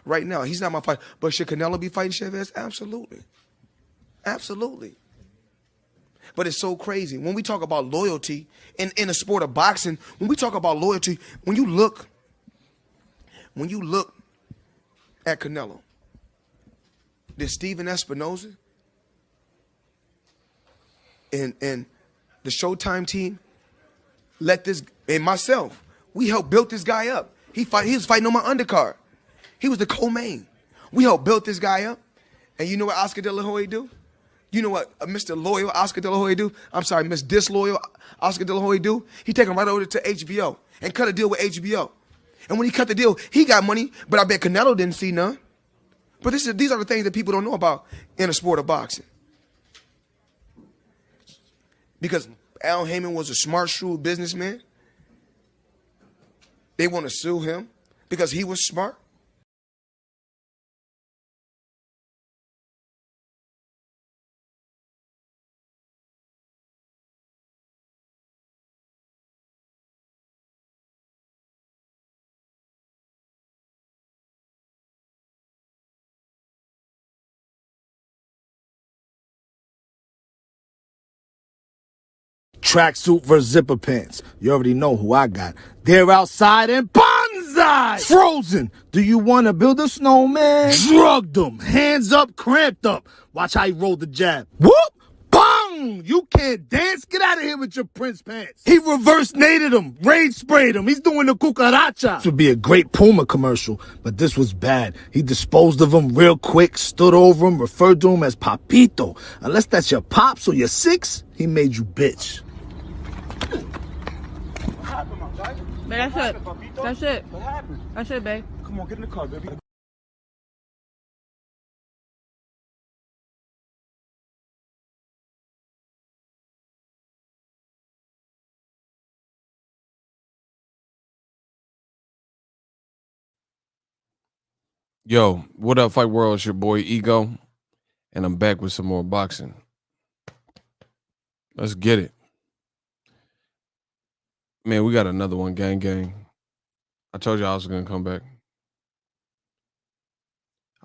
right now. He's not my fight. But should Canelo be fighting Chavez? Absolutely. Absolutely. But it's so crazy. When we talk about loyalty in the sport of boxing, when we talk about loyalty, when you look at Canelo, did Steven Espinoza and the Showtime team let this, and myself, we helped build this guy up. He was fighting on my undercard. He was the co-main. We helped build this guy up. And you know what Oscar De La Hoya do? You know what Mr. Loyal Oscar De La Hoya do? I'm sorry, Miss Disloyal Oscar De La Hoya do? He take him right over to HBO and cut a deal with HBO. And when he cut the deal, he got money, but I bet Canelo didn't see none. But these are the things that people don't know about in the sport of boxing. Because Al Heyman was a smart, shrewd businessman. They want to sue him because he was smart. Tracksuit versus zipper pants. You already know who I got. They're outside and bonsai! Frozen! Do you want to build a snowman? Drugged them. Hands up, cramped up. Watch how he rolled the jab. Whoop! Bang! You can't dance? Get out of here with your Prince pants. He reverse naded him. Rage sprayed him. He's doing the cucaracha. This would be a great Puma commercial, but this was bad. He disposed of him real quick, stood over him, referred to him as Papito. Unless that's your pops or your six, he made you bitch. What happened, my guy? Man, that's it. That's it. What happened? That's it, babe. Come on, get in the car, baby. Yo, what up, Fight World? It's your boy Ego, and I'm back with some more boxing. Let's get it. Man, we got another one, gang. I told you I was going to come back.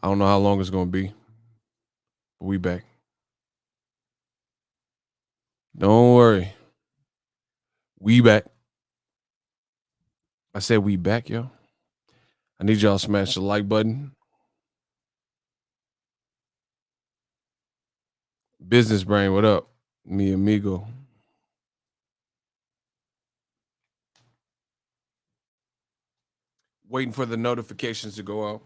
I don't know how long it's going to be, but we back. Don't worry. We back. I said we back, yo. I need y'all to smash the like button. Business Brain, what up? Mi amigo. Waiting for the notifications to go out.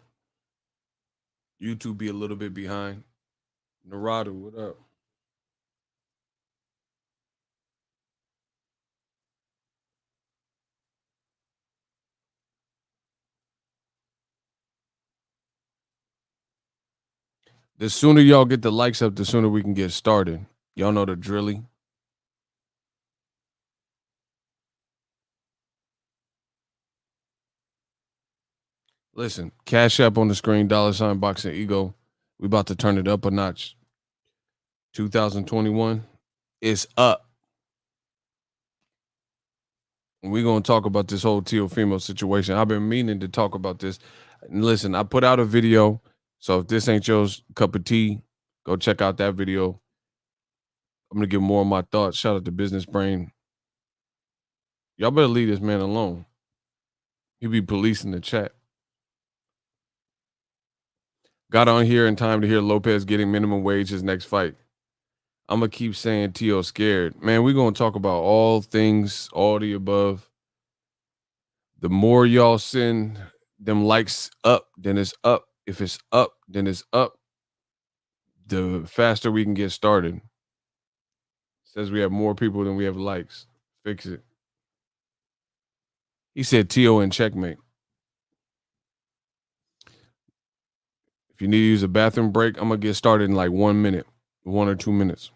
YouTube be a little bit behind. Naradu, what up? The sooner y'all get the likes up, the sooner we can get started. Y'all know the drilly. Listen, Cash App on the screen, $ Boxing Ego. We about to turn it up a notch. 2021 is up. We're going to talk about this whole Teofimo situation. I've been meaning to talk about this. And listen, I put out a video. So if this ain't your cup of tea, go check out that video. I'm going to give more of my thoughts. Shout out to Business Brain. Y'all better leave this man alone. He be policing the chat. Got on here in time to hear Lopez getting minimum wage his next fight. I'm going to keep saying Tio scared. Man, we're going to talk about all things, all the above. The more y'all send them likes up, then it's up. If it's up, then it's up. The faster we can get started. Says we have more people than we have likes. Fix it. He said Tio in checkmate. If you need to use a bathroom break, I'm going to get started in like 1 minute, 1 or 2 minutes.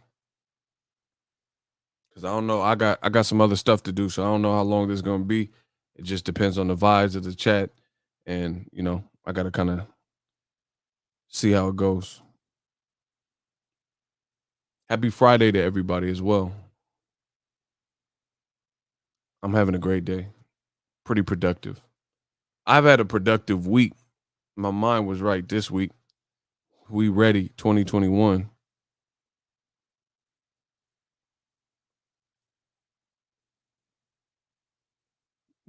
Because I don't know. I got some other stuff to do, so I don't know how long this is going to be. It just depends on the vibes of the chat. And, you know, I got to kind of see how it goes. Happy Friday to everybody as well. I'm having a great day. Pretty productive. I've had a productive week. my mind was right this week. We ready 2021.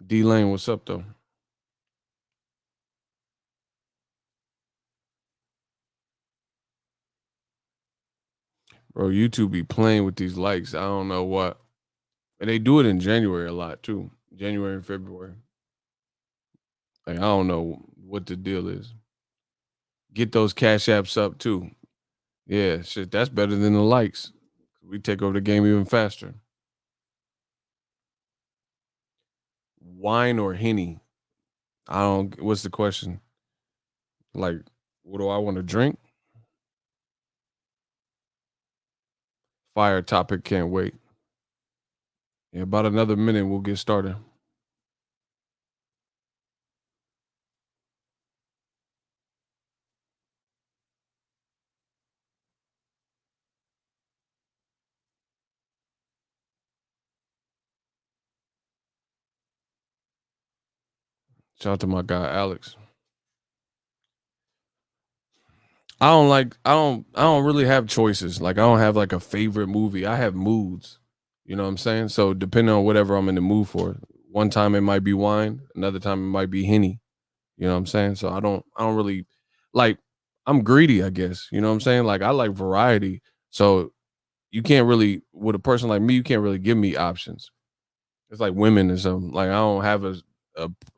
D Lane, what's up though? Bro, YouTube be playing with these likes. I don't know what. And they do it in January a lot too. January and February. Like, I don't know what the deal is. Get those cash apps up too. Yeah, shit, that's better than the likes. We take over the game even faster. Wine or Henny? I don't. What's the question? Like, what do I want to drink? Fire topic. Can't wait. In about another minute, we'll get started. Shout out to my guy Alex. I don't really have choices. Like, I don't have like a favorite movie. I have moods. You know what I'm saying? So depending on whatever I'm in the mood for. One time it might be wine, another time it might be Henny. You know what I'm saying? So I don't really like, I'm greedy, I guess. You know what I'm saying? Like, I like variety. So you can't really, with a person like me, you can't really give me options. It's like women or something. Like, I don't have a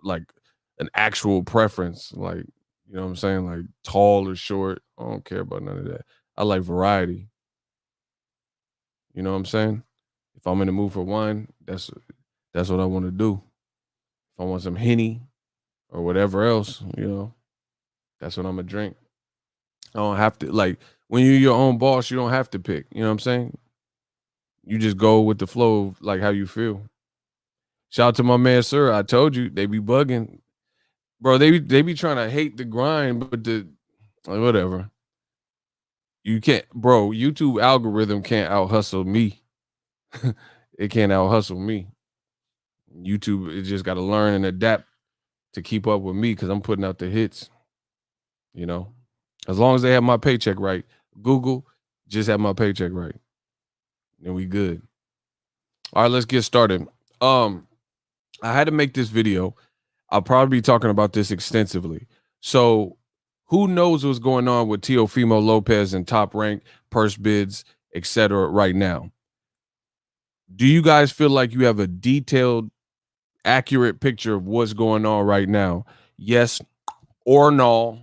like an actual preference. Like, you know what I'm saying? Like, tall or short. I don't care about none of that. I like variety. You know what I'm saying? If I'm in the mood for wine, that's what I want to do. If I want some Henny or whatever else, that's what I'm gonna drink. I don't have to, like, when you're your own boss, you don't have to pick. You know what I'm saying? You just go with the flow of like how you feel. Shout out to my man, sir. I told you they be bugging, bro. They be trying to hate the grind, but like, whatever. You can't, bro. YouTube algorithm can't out hustle me. It can't out hustle me. YouTube, it just got to learn and adapt to keep up with me because I'm putting out the hits. You know, as long as they have my paycheck right, Google just have my paycheck right, then we good. All right, let's get started. I had to make this video. I'll probably be talking about this extensively. So, who knows what's going on with Teofimo Lopez and Top Rank, purse bids, etc. right now? Do you guys feel like you have a detailed, accurate picture of what's going on right now? Yes or no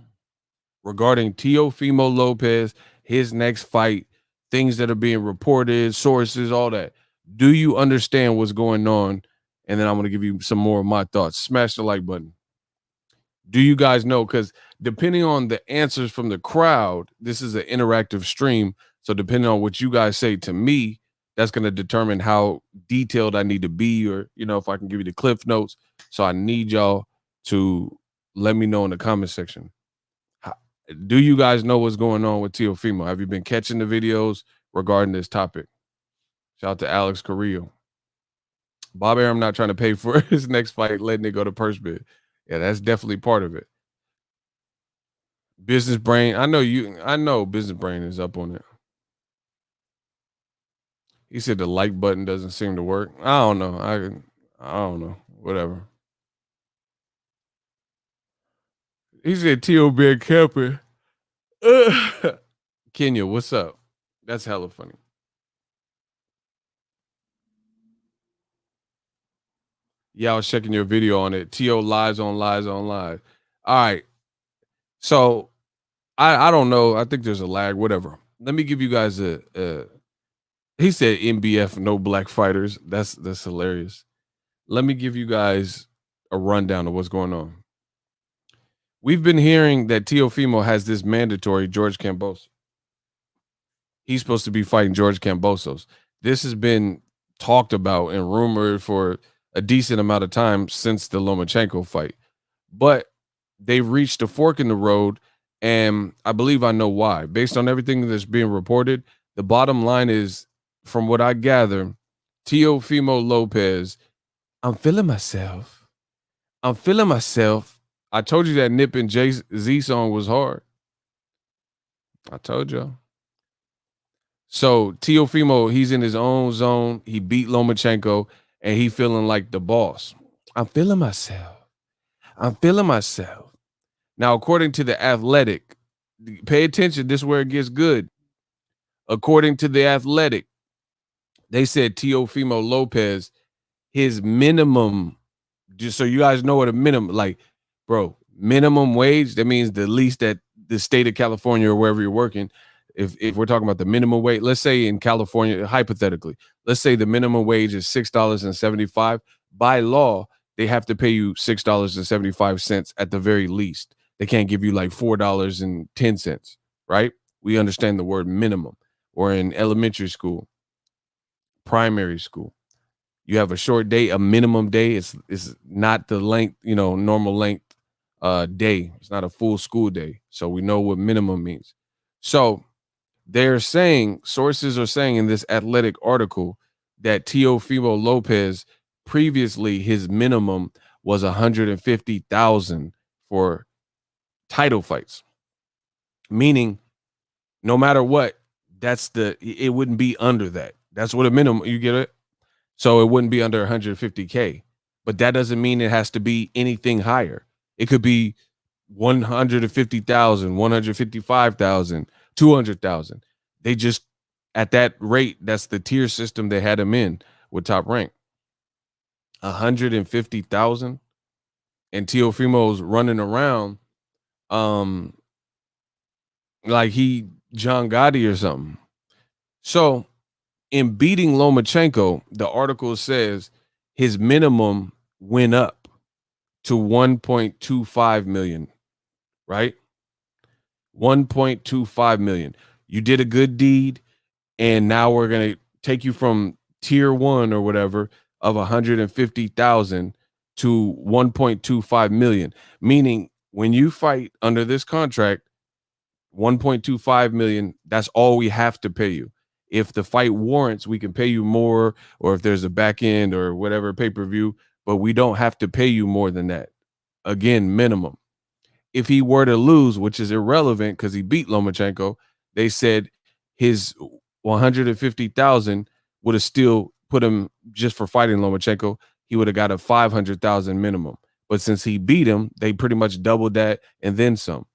regarding Teofimo Lopez, his next fight, things that are being reported, sources, all that. Do you understand what's going on? And then I'm going to give you some more of my thoughts. Smash the like button. Do you guys know? Because depending on the answers from the crowd, this is an interactive stream. So depending on what you guys say to me, that's going to determine how detailed I need to be, or, if I can give you the cliff notes. So I need y'all to let me know in the comment section. Do you guys know what's going on with Teofimo? Have you been catching the videos regarding this topic? Shout out to Alex Carrillo. Bob Arum not trying to pay for his next fight, letting it go to purse bid. Yeah, that's definitely part of it. Business Brain, I know Business Brain is up on it. He said the like button doesn't seem to work. I don't know. I don't know. Whatever. He said T.O. being camping. Kenya, what's up? That's hella funny. Yeah, I was checking your video on it. T.O. lies on lies on lies. All right. So I don't know. I think there's a lag, whatever. Let me give you guys he said MBF, no black fighters. That's hilarious. Let me give you guys a rundown of what's going on. We've been hearing that Teofimo has this mandatory George Kambosos. He's supposed to be fighting George Kambosos. This has been talked about and rumored for a decent amount of time since the Lomachenko fight. But they've reached a fork in the road, and I believe I know why. Based on everything that's being reported, the bottom line is, from what I gather, Teofimo Lopez, I'm feeling myself. I told you that Nip and Jay-Z song was hard. I told y'all. So Teofimo, he's in his own zone. He beat Lomachenko, and he feeling like the boss. I'm feeling myself. I'm feeling myself. Now, according to the Athletic, pay attention. This is where it gets good. According to the Athletic, they said Teofimo Lopez, his minimum, just so you guys know what a minimum, like, bro, minimum wage, that means the least that the state of California or wherever you're working. If we're talking about the minimum wage, let's say in California, hypothetically, let's say the minimum wage is $6.75. By law, they have to pay you $6.75 at the very least. They can't give you like $4.10, right? We understand the word minimum. Or in elementary school, primary school, you have a short day, a minimum day. It's not the length, normal length day. It's not a full school day. So we know what minimum means. So they're saying, sources are saying in this Athletic article that Teofimo Lopez, previously his minimum was $150,000 for title fights. Meaning, no matter what, it wouldn't be under that. That's what a minimum, you get it? So it wouldn't be under 150K. But that doesn't mean it has to be anything higher. It could be 150,000, 155,000, 200,000. They just, at that rate, that's the tier system they had him in with Top Rank. 150,000, and Teofimo's running around like he John Gotti or something. So in beating Lomachenko, the article says his minimum went up to 1.25 million, right? 1.25 million. You did a good deed, and now we're going to take you from tier 1 or whatever of 150,000 to 1.25 million. Meaning when you fight under this contract, 1.25 million, that's all we have to pay you. If the fight warrants, we can pay you more, or if there's a back end or whatever pay-per-view, but we don't have to pay you more than that. Again, minimum. If he were to lose, which is irrelevant because he beat Lomachenko, they said his 150,000 would have still put him, just for fighting Lomachenko, he would have got a 500,000 minimum. But since he beat him, they pretty much doubled that and then some.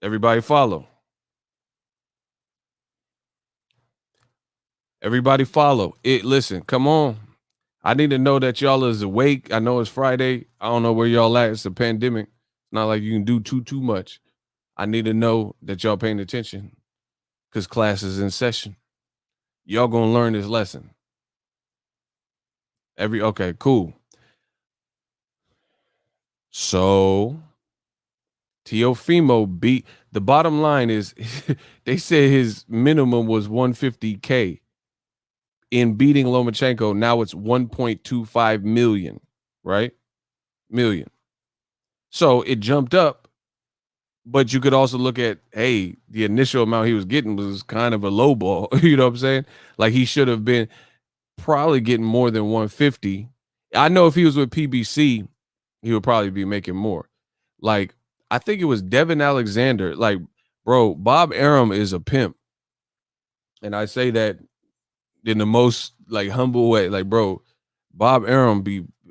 Everybody follow. Everybody follow. Listen, come on. I need to know that y'all is awake. I know it's Friday. I don't know where y'all at. It's a pandemic. It's not like you can do too much. I need to know that y'all paying attention because class is in session. Y'all gonna learn this lesson. Okay, cool. So Teofimo beat, the bottom line is they said his minimum was 150K. In beating Lomachenko, now it's 1.25 million, right? Million. So it jumped up, but you could also look at, hey, the initial amount he was getting was kind of a low ball. You know what I'm saying? Like he should have been probably getting more than 150. I know if he was with PBC, he would probably be making more. Like, I think it was Devin Alexander. Like, bro, Bob Arum is a pimp. And I say that in the most like humble way. Like, bro, Bob Arum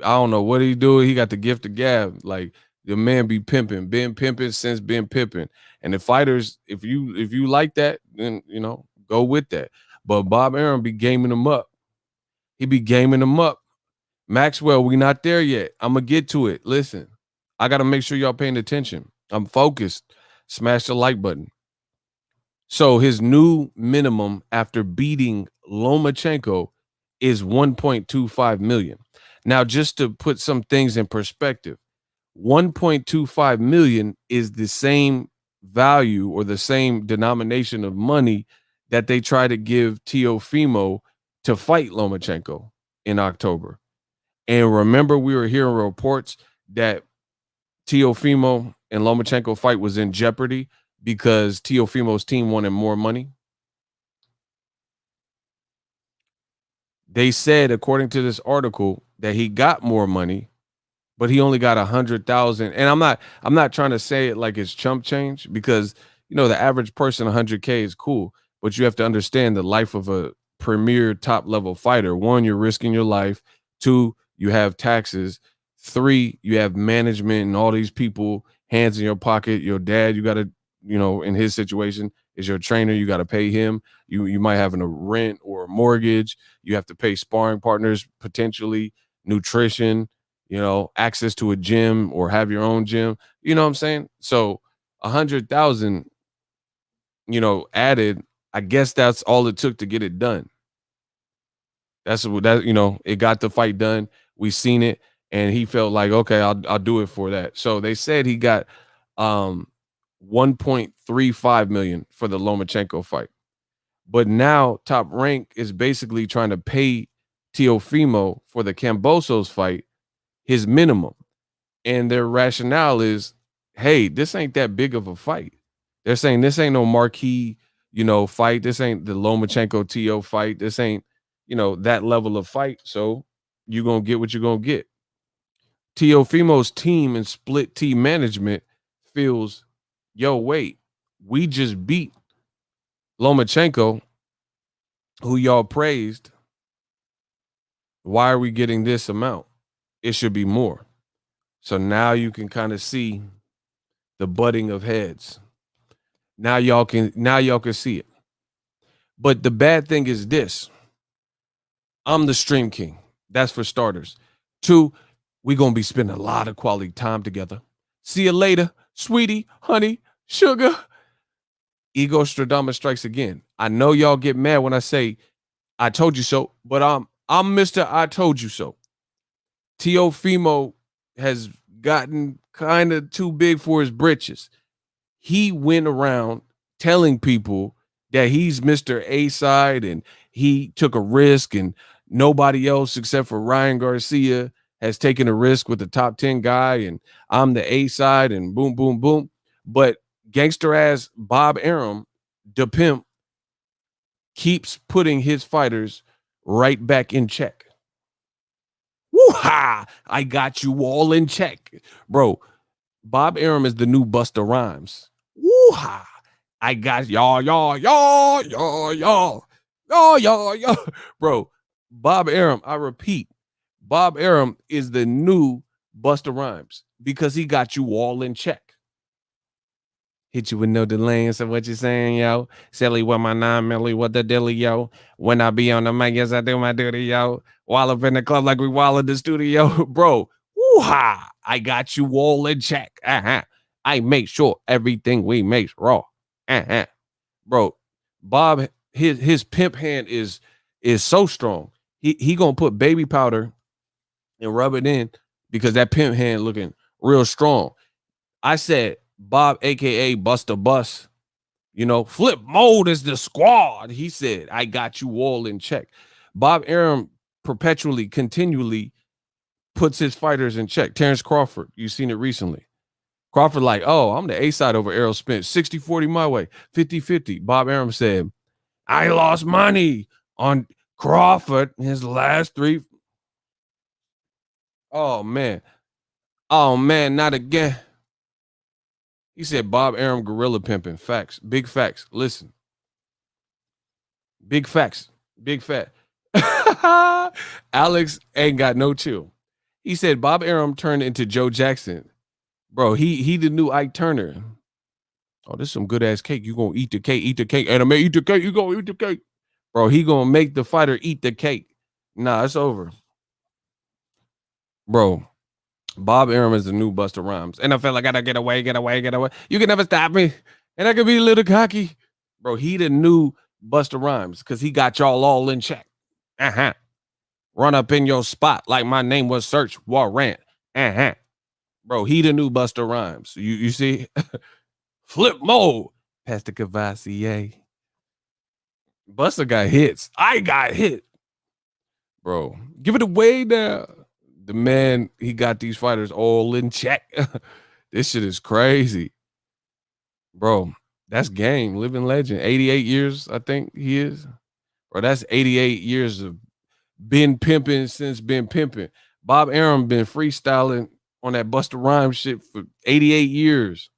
I don't know what he do. He got the gift of gab. Like, the man be pimping, been pimping since been pimping. And the fighters, if you like that, then go with that. But Bob Arum be gaming them up. He be gaming them up. Maxwell, we not there yet. I'm gonna get to it. Listen, I gotta make sure y'all paying attention. I'm focused. Smash the like button. So his new minimum after beating Lomachenko is 1.25 million. Now, just to put some things in perspective, 1.25 million is the same value or the same denomination of money that they try to give Teofimo to fight Lomachenko in October. And remember, we were hearing reports that Teofimo and Lomachenko fight was in jeopardy because Teofimo's team wanted more money. They said, according to this article, that he got more money, but he only got 100,000. And I'm not trying to say it like it's chump change, because the average person 100K is cool, but you have to understand the life of a premier top level fighter. One, you're risking your life. Two, you have taxes. Three, you have management and all these people, hands in your pocket. Your dad, you got to, in his situation, is your trainer. You got to pay him. You might have a rent or a mortgage. You have to pay sparring partners, potentially nutrition, access to a gym or have your own gym. You know what I'm saying? So 100,000, added, I guess that's all it took to get it done. That's what it got the fight done. We seen it, and he felt like, okay, I'll do it for that. So they said he got 1.35 million for the Lomachenko fight. But now Top Rank is basically trying to pay Teofimo for the Kambosos fight his minimum. And their rationale is, hey, this ain't that big of a fight. They're saying this ain't no marquee, fight. This ain't the Lomachenko TO fight. This ain't, that level of fight. So you're going to get what you're going to get. Teofimo's team and split team management feels, yo, wait, we just beat Lomachenko, who y'all praised. Why are we getting this amount? It should be more. So now you can kind of see the butting of heads. Now y'all can see it. But the bad thing is this. I'm the stream king. That's for starters. Two, we're going to be spending a lot of quality time together. See you later, sweetie, honey, sugar. Ego Stradamus strikes again. I know y'all get mad when I say I told you so, but I'm Mr. I told you so. Teofimo has gotten kind of too big for his britches. He went around telling people that he's Mr. A-side and he took a risk, and nobody else except for Ryan Garcia has taken a risk with the top 10 guy, and I'm the A-side, and boom, boom, boom. But gangster ass Bob Arum, the pimp, keeps putting his fighters right back in check. Woo-ha! I got you all in check. Bro, Bob Arum is the new Busta Rhymes. Woo-ha! I got y'all. Bro, Bob Arum, I repeat, Bob Arum is the new Busta Rhymes because he got you all in check. Hit you with no delay. So what you saying, yo? Silly with my 9 milli, what the dilly, yo? When I be on the mic, yes, I do my duty, yo. Wall up in the club like we wall in the studio. Bro, woo-ha! I got you all in check. I make sure everything we make raw. Bro, Bob, his pimp hand is so strong. He gonna put baby powder and rub it in because that pimp hand looking real strong. I said, Bob, aka Buster Bus, flip mode is the squad. He said, I got you all in check. Bob Arum continually puts his fighters in check. Terrence Crawford, you've seen it recently. Crawford like, oh, I'm the A side over Errol Spence. 60-40 my way, 50-50. Bob Arum said, I lost money on Crawford in his last 3. Oh, man, not again. He said Bob Arum gorilla pimping. Facts. Big facts. Listen. Big facts. Big fat. Alex ain't got no chill. He said Bob Arum turned into Joe Jackson. Bro, he the new Ike Turner. Oh, this is some good ass cake. You gonna eat the cake. Anime, eat the cake. You gonna eat the cake. Bro, he gonna make the fighter eat the cake. Nah, it's over. Bro, Bob Arum is the new Busta Rhymes. And I felt like I gotta get away. You can never stop me. And I can be a little cocky. Bro, he the new Busta Rhymes because he got y'all all in check. Run up in your spot like my name was Search Warrant. Bro, he the new Busta Rhymes. You see? Flip mode. Pastor Cavassier. Busta got hits. I got hit. Bro, give it away now. The man, he got these fighters all in check. This shit is crazy. Bro, that's game. Living legend. 88 years, I think he is. Bro, that's 88 years of been pimping since been pimping. Bob Arum been freestyling on that Busta Rhymes shit for 88 years.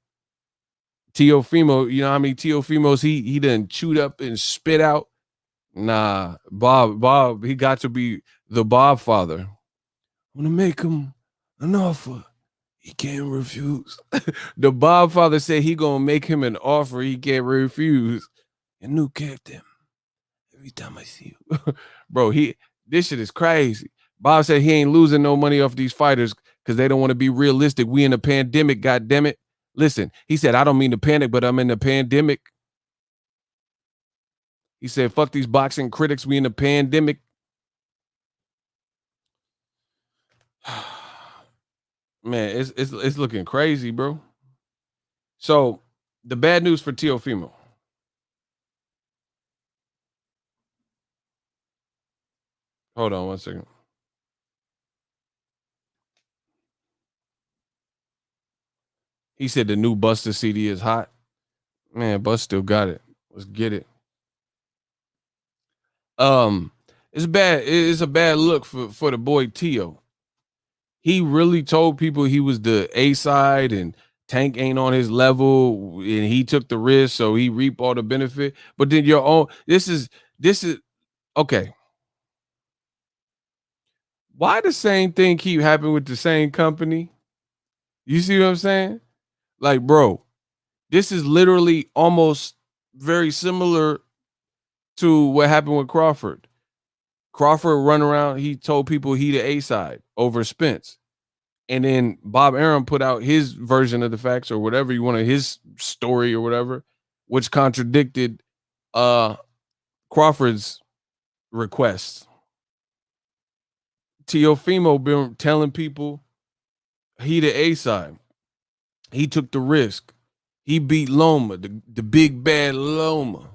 Teofimo, you know how many Teofimos he done chewed up and spit out? Nah, Bob, he got to be the Bob father. I'm gonna make him an offer he can't refuse. The Bob father said he gonna make him an offer he can't refuse. A new captain. Every time I see you. Bro, this shit is crazy. Bob said he ain't losing no money off these fighters because they don't want to be realistic. We in a pandemic, goddammit. Listen, he said, I don't mean to panic, but I'm in a pandemic. He said, fuck these boxing critics. We in a pandemic. Man, it's looking crazy, bro. So the bad news for Teofimo. Hold on 1 second. He said the new Busta CD is hot. Man, Bust still got it. Let's get it. It's bad. It's a bad look for the boy Teo. He really told people he was the A side and Tank ain't on his level, and he took the risk, so he reaped all the benefit. But then your own this is okay. Why the same thing keep happening with the same company? You see what I'm saying? Like, bro, this is literally almost very similar to what happened with Crawford. Crawford run around, he told people he the A side over Spence. And then Bob Arum put out his version of the facts or whatever you want, his story or whatever, which contradicted Crawford's requests. Teofimo been telling people he the A side. He took the risk. He beat Loma, the big bad Loma.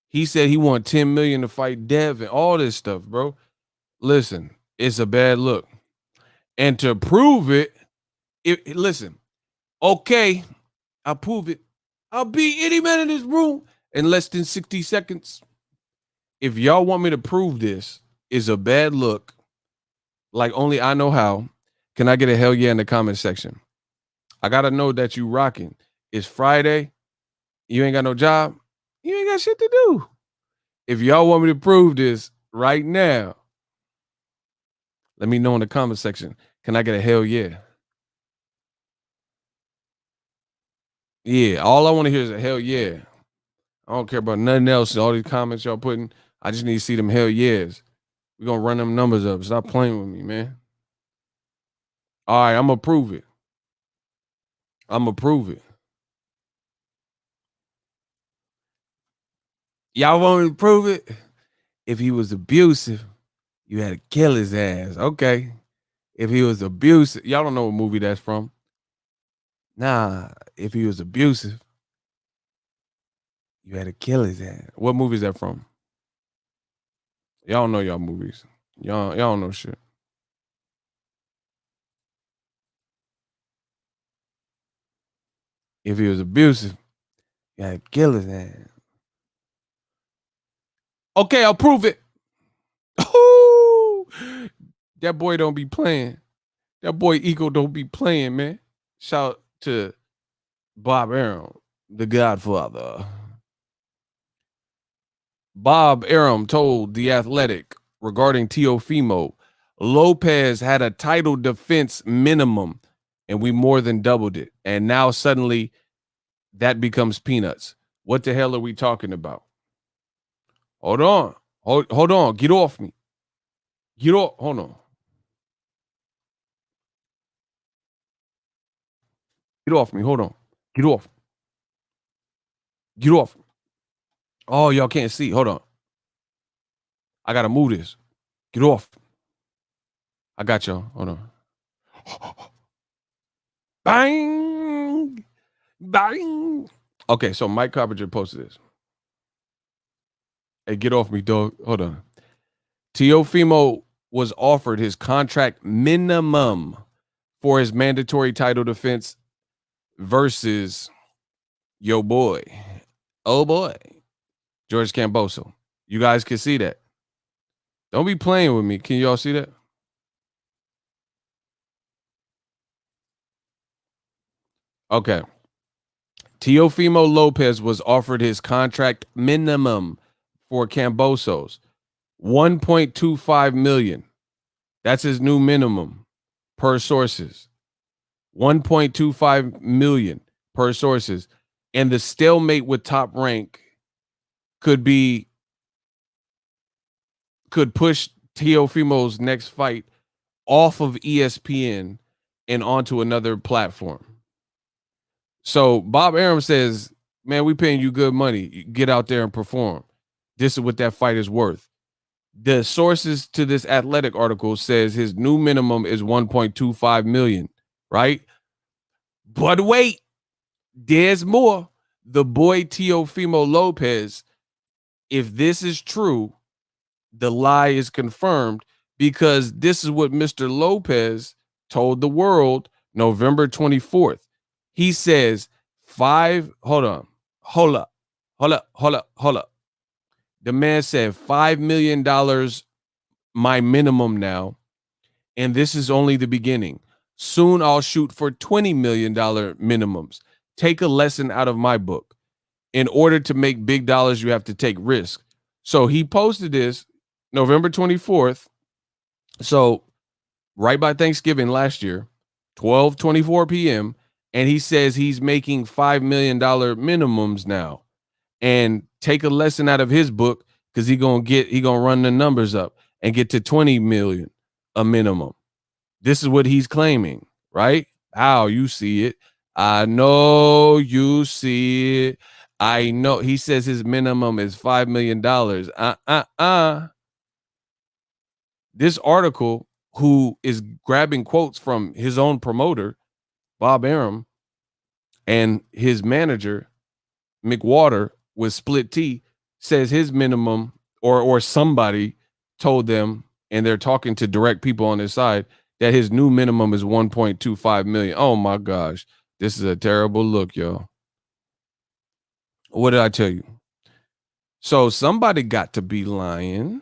He said he wanted 10 million to fight Dev and all this stuff, bro. Listen, it's a bad look. And to prove it, listen, okay, I'll prove it. I'll beat any man in this room in less than 60 seconds. If y'all want me to prove this is a bad look, like only I know how, can I get a hell yeah in the comment section? I got to know that you rocking. It's Friday. You ain't got no job. You ain't got shit to do. If y'all want me to prove this right now, let me know in the comment section. Can I get a hell yeah? Yeah, all I want to hear is a hell yeah. I don't care about nothing else. All these comments y'all putting, I just need to see them hell yes. We're going to run them numbers up. Stop playing with me, man. All right, I'm going to prove it. Y'all want me to prove it? If he was abusive, you had to kill his ass. Okay. If he was abusive, y'all don't know what movie that's from. Nah, if he was abusive, you had to kill his ass. What movie is that from? Y'all don't know y'all movies. Y'all don't know shit. If he was abusive, you had to kill his ass. Okay, I'll prove it. Ooh, that boy don't be playing. That boy Eagle don't be playing, man. Shout out to Bob Arum, the Godfather. Bob Arum told The Athletic regarding Teofimo, Lopez had a title defense minimum, and we more than doubled it. And now suddenly that becomes peanuts. What the hell are we talking about? Hold on. Hold on. Get off me. Get off. Hold on. Get off me. Hold on. Get off. Get off. Oh, y'all can't see. Hold on. I got to move this. Get off. I got y'all. Hold on. Bang. Bang. Okay, so Mike Carpenter posted this. Hey, get off me, dog. Hold on. Teofimo was offered his contract minimum for his mandatory title defense versus yo boy. Oh boy. George Camboso. You guys can see that. Don't be playing with me. Can y'all see that? Okay. Teofimo Lopez was offered his contract minimum for Cambosos, 1.25 million. That's his new minimum per sources. 1.25 million per sources. And the stalemate with Top Rank could push Teofimo's next fight off of ESPN and onto another platform. So Bob Arum says, man, we paying you good money. Get out there and perform. This is what that fight is worth. The sources to this Athletic article says his new minimum is 1.25 million, right? But wait, there's more. The boy Teofimo Lopez, if this is true, the lie is confirmed, because this is what Mr. Lopez told the world November 24th. He says, hold up. The man said $5 million my minimum now, and this is only the beginning. Soon I'll shoot for $20 million minimums. Take a lesson out of my book. In order to make big dollars, you have to take risk. So he posted this November 24th. So right by Thanksgiving last year, 12:24 p.m. And he says he's making $5 million minimums now. And take a lesson out of his book, because he gonna run the numbers up and get to 20 million a minimum. This is what he's claiming, right? How you see it. I know you see it. I know. He says his minimum is $5 million. This article, who is grabbing quotes from his own promoter, Bob Arum, and his manager, McWater, with Split T, says his minimum, or somebody told them, and they're talking to direct people on his side, that his new minimum is 1.25 million. Oh my gosh. This is a terrible look, y'all. What did I tell you? So somebody got to be lying.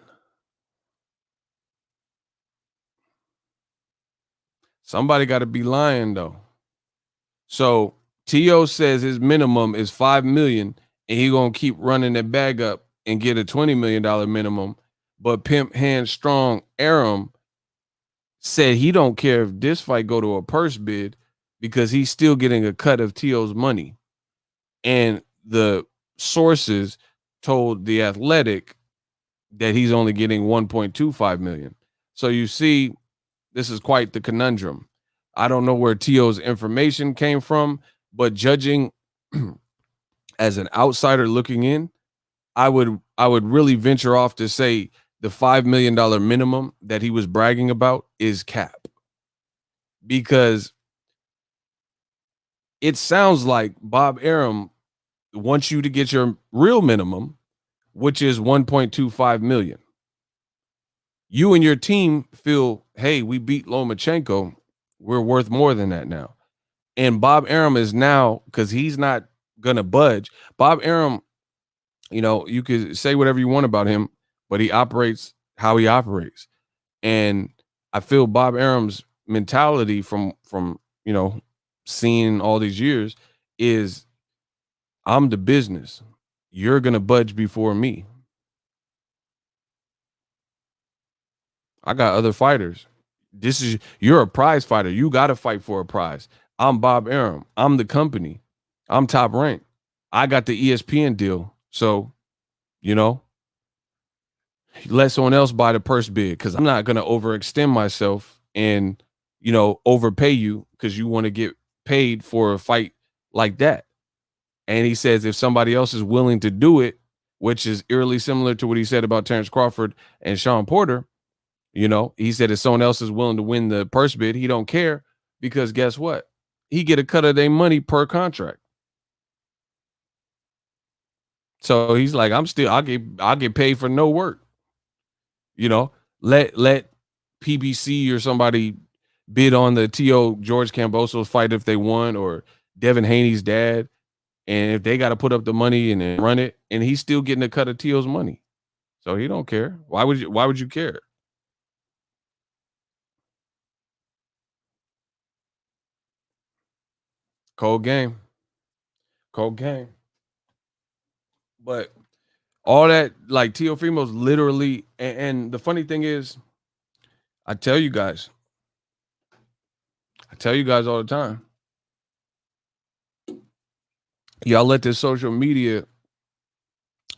Somebody got to be lying, though. So T.O. says his minimum is $5 million, and he gonna keep running that bag up and get a $20 million minimum. But Pimp Hand Strong Arum said he don't care if this fight go to a purse bid, because he's still getting a cut of T.O.'s money. And the sources told The Athletic that he's only getting 1.25 million. So you see, this is quite the conundrum. I don't know where T.O.'s information came from, but judging as an outsider looking in, I would really venture off to say the $5 million minimum that he was bragging about is cap. Because it sounds like Bob Arum wants you to get your real minimum, which is 1.25 million. You and your team feel, hey, we beat Lomachenko, we're worth more than that now. And Bob Arum is now, because he's not gonna budge. Bob Arum, you could say whatever you want about him, but he operates how he operates. And I feel Bob Arum's mentality from seeing all these years is, I'm the business. You're gonna budge before me. I got other fighters. You're a prize fighter. You got to fight for a prize. I'm Bob Arum. I'm the company. I'm Top Rank. I got the ESPN deal. So, let someone else buy the purse bid, because I'm not going to overextend myself and, overpay you because you want to get paid for a fight like that. And he says if somebody else is willing to do it, which is eerily similar to what he said about Terrence Crawford and Sean Porter, he said if someone else is willing to win the purse bid, he don't care, because guess what? He get a cut of their money per contract. So he's like, I'll get paid for no work. Let PBC or somebody bid on the T.O. George Kambosos fight if they won, or Devin Haney's dad. And if they got to put up the money and then run it, and he's still getting a cut of T.O.'s money. So he don't care. Why would you care? Cold game. Cold game. But all that, like Teofimo's literally, and the funny thing is, I tell you guys all the time, y'all let this social media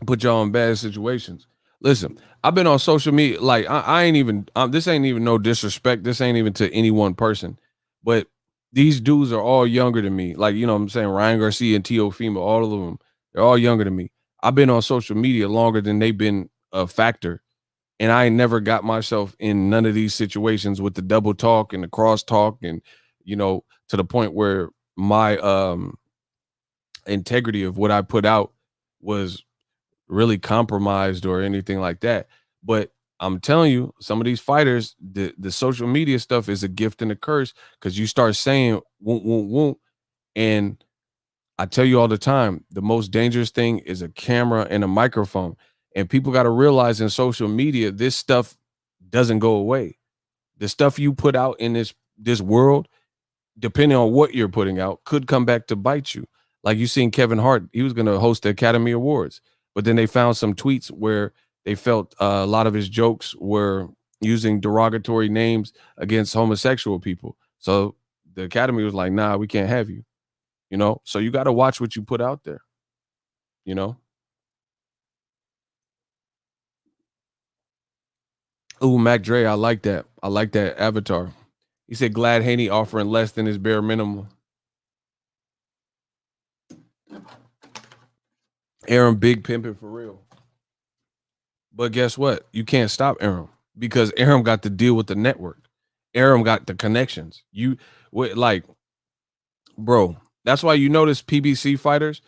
put y'all in bad situations. Listen, I've been on social media, like I ain't even, this ain't even no disrespect. This ain't even to any one person, but these dudes are all younger than me. Like, you know what I'm saying? Ryan Garcia and Teofimo, all of them, they're all younger than me. I've been on social media longer than they've been a factor. And I never got myself in none of these situations with the double talk and the cross talk and, you know, to the point where my integrity of what I put out was really compromised or anything like that. But I'm telling you, some of these fighters, the social media stuff is a gift and a curse, because you start saying won't, won't, won't. And I tell you all the time, the most dangerous thing is a camera and a microphone. And people got to realize in social media, this stuff doesn't go away. The stuff you put out in this world, depending on what you're putting out, could come back to bite you. Like you seen Kevin Hart, he was going to host the Academy Awards, but then they found some tweets where they felt a lot of his jokes were using derogatory names against homosexual people. So the Academy was like, nah, we can't have you. You know, so you got to watch what you put out there, you know? Ooh, Mac Dre, I like that. I like that avatar. He said Glad Haney offering less than his bare minimum. Arum big pimping for real. But guess what? You can't stop Arum, because Arum got to deal with the network. Arum got the connections. Like, bro, that's why you notice PBC fighters,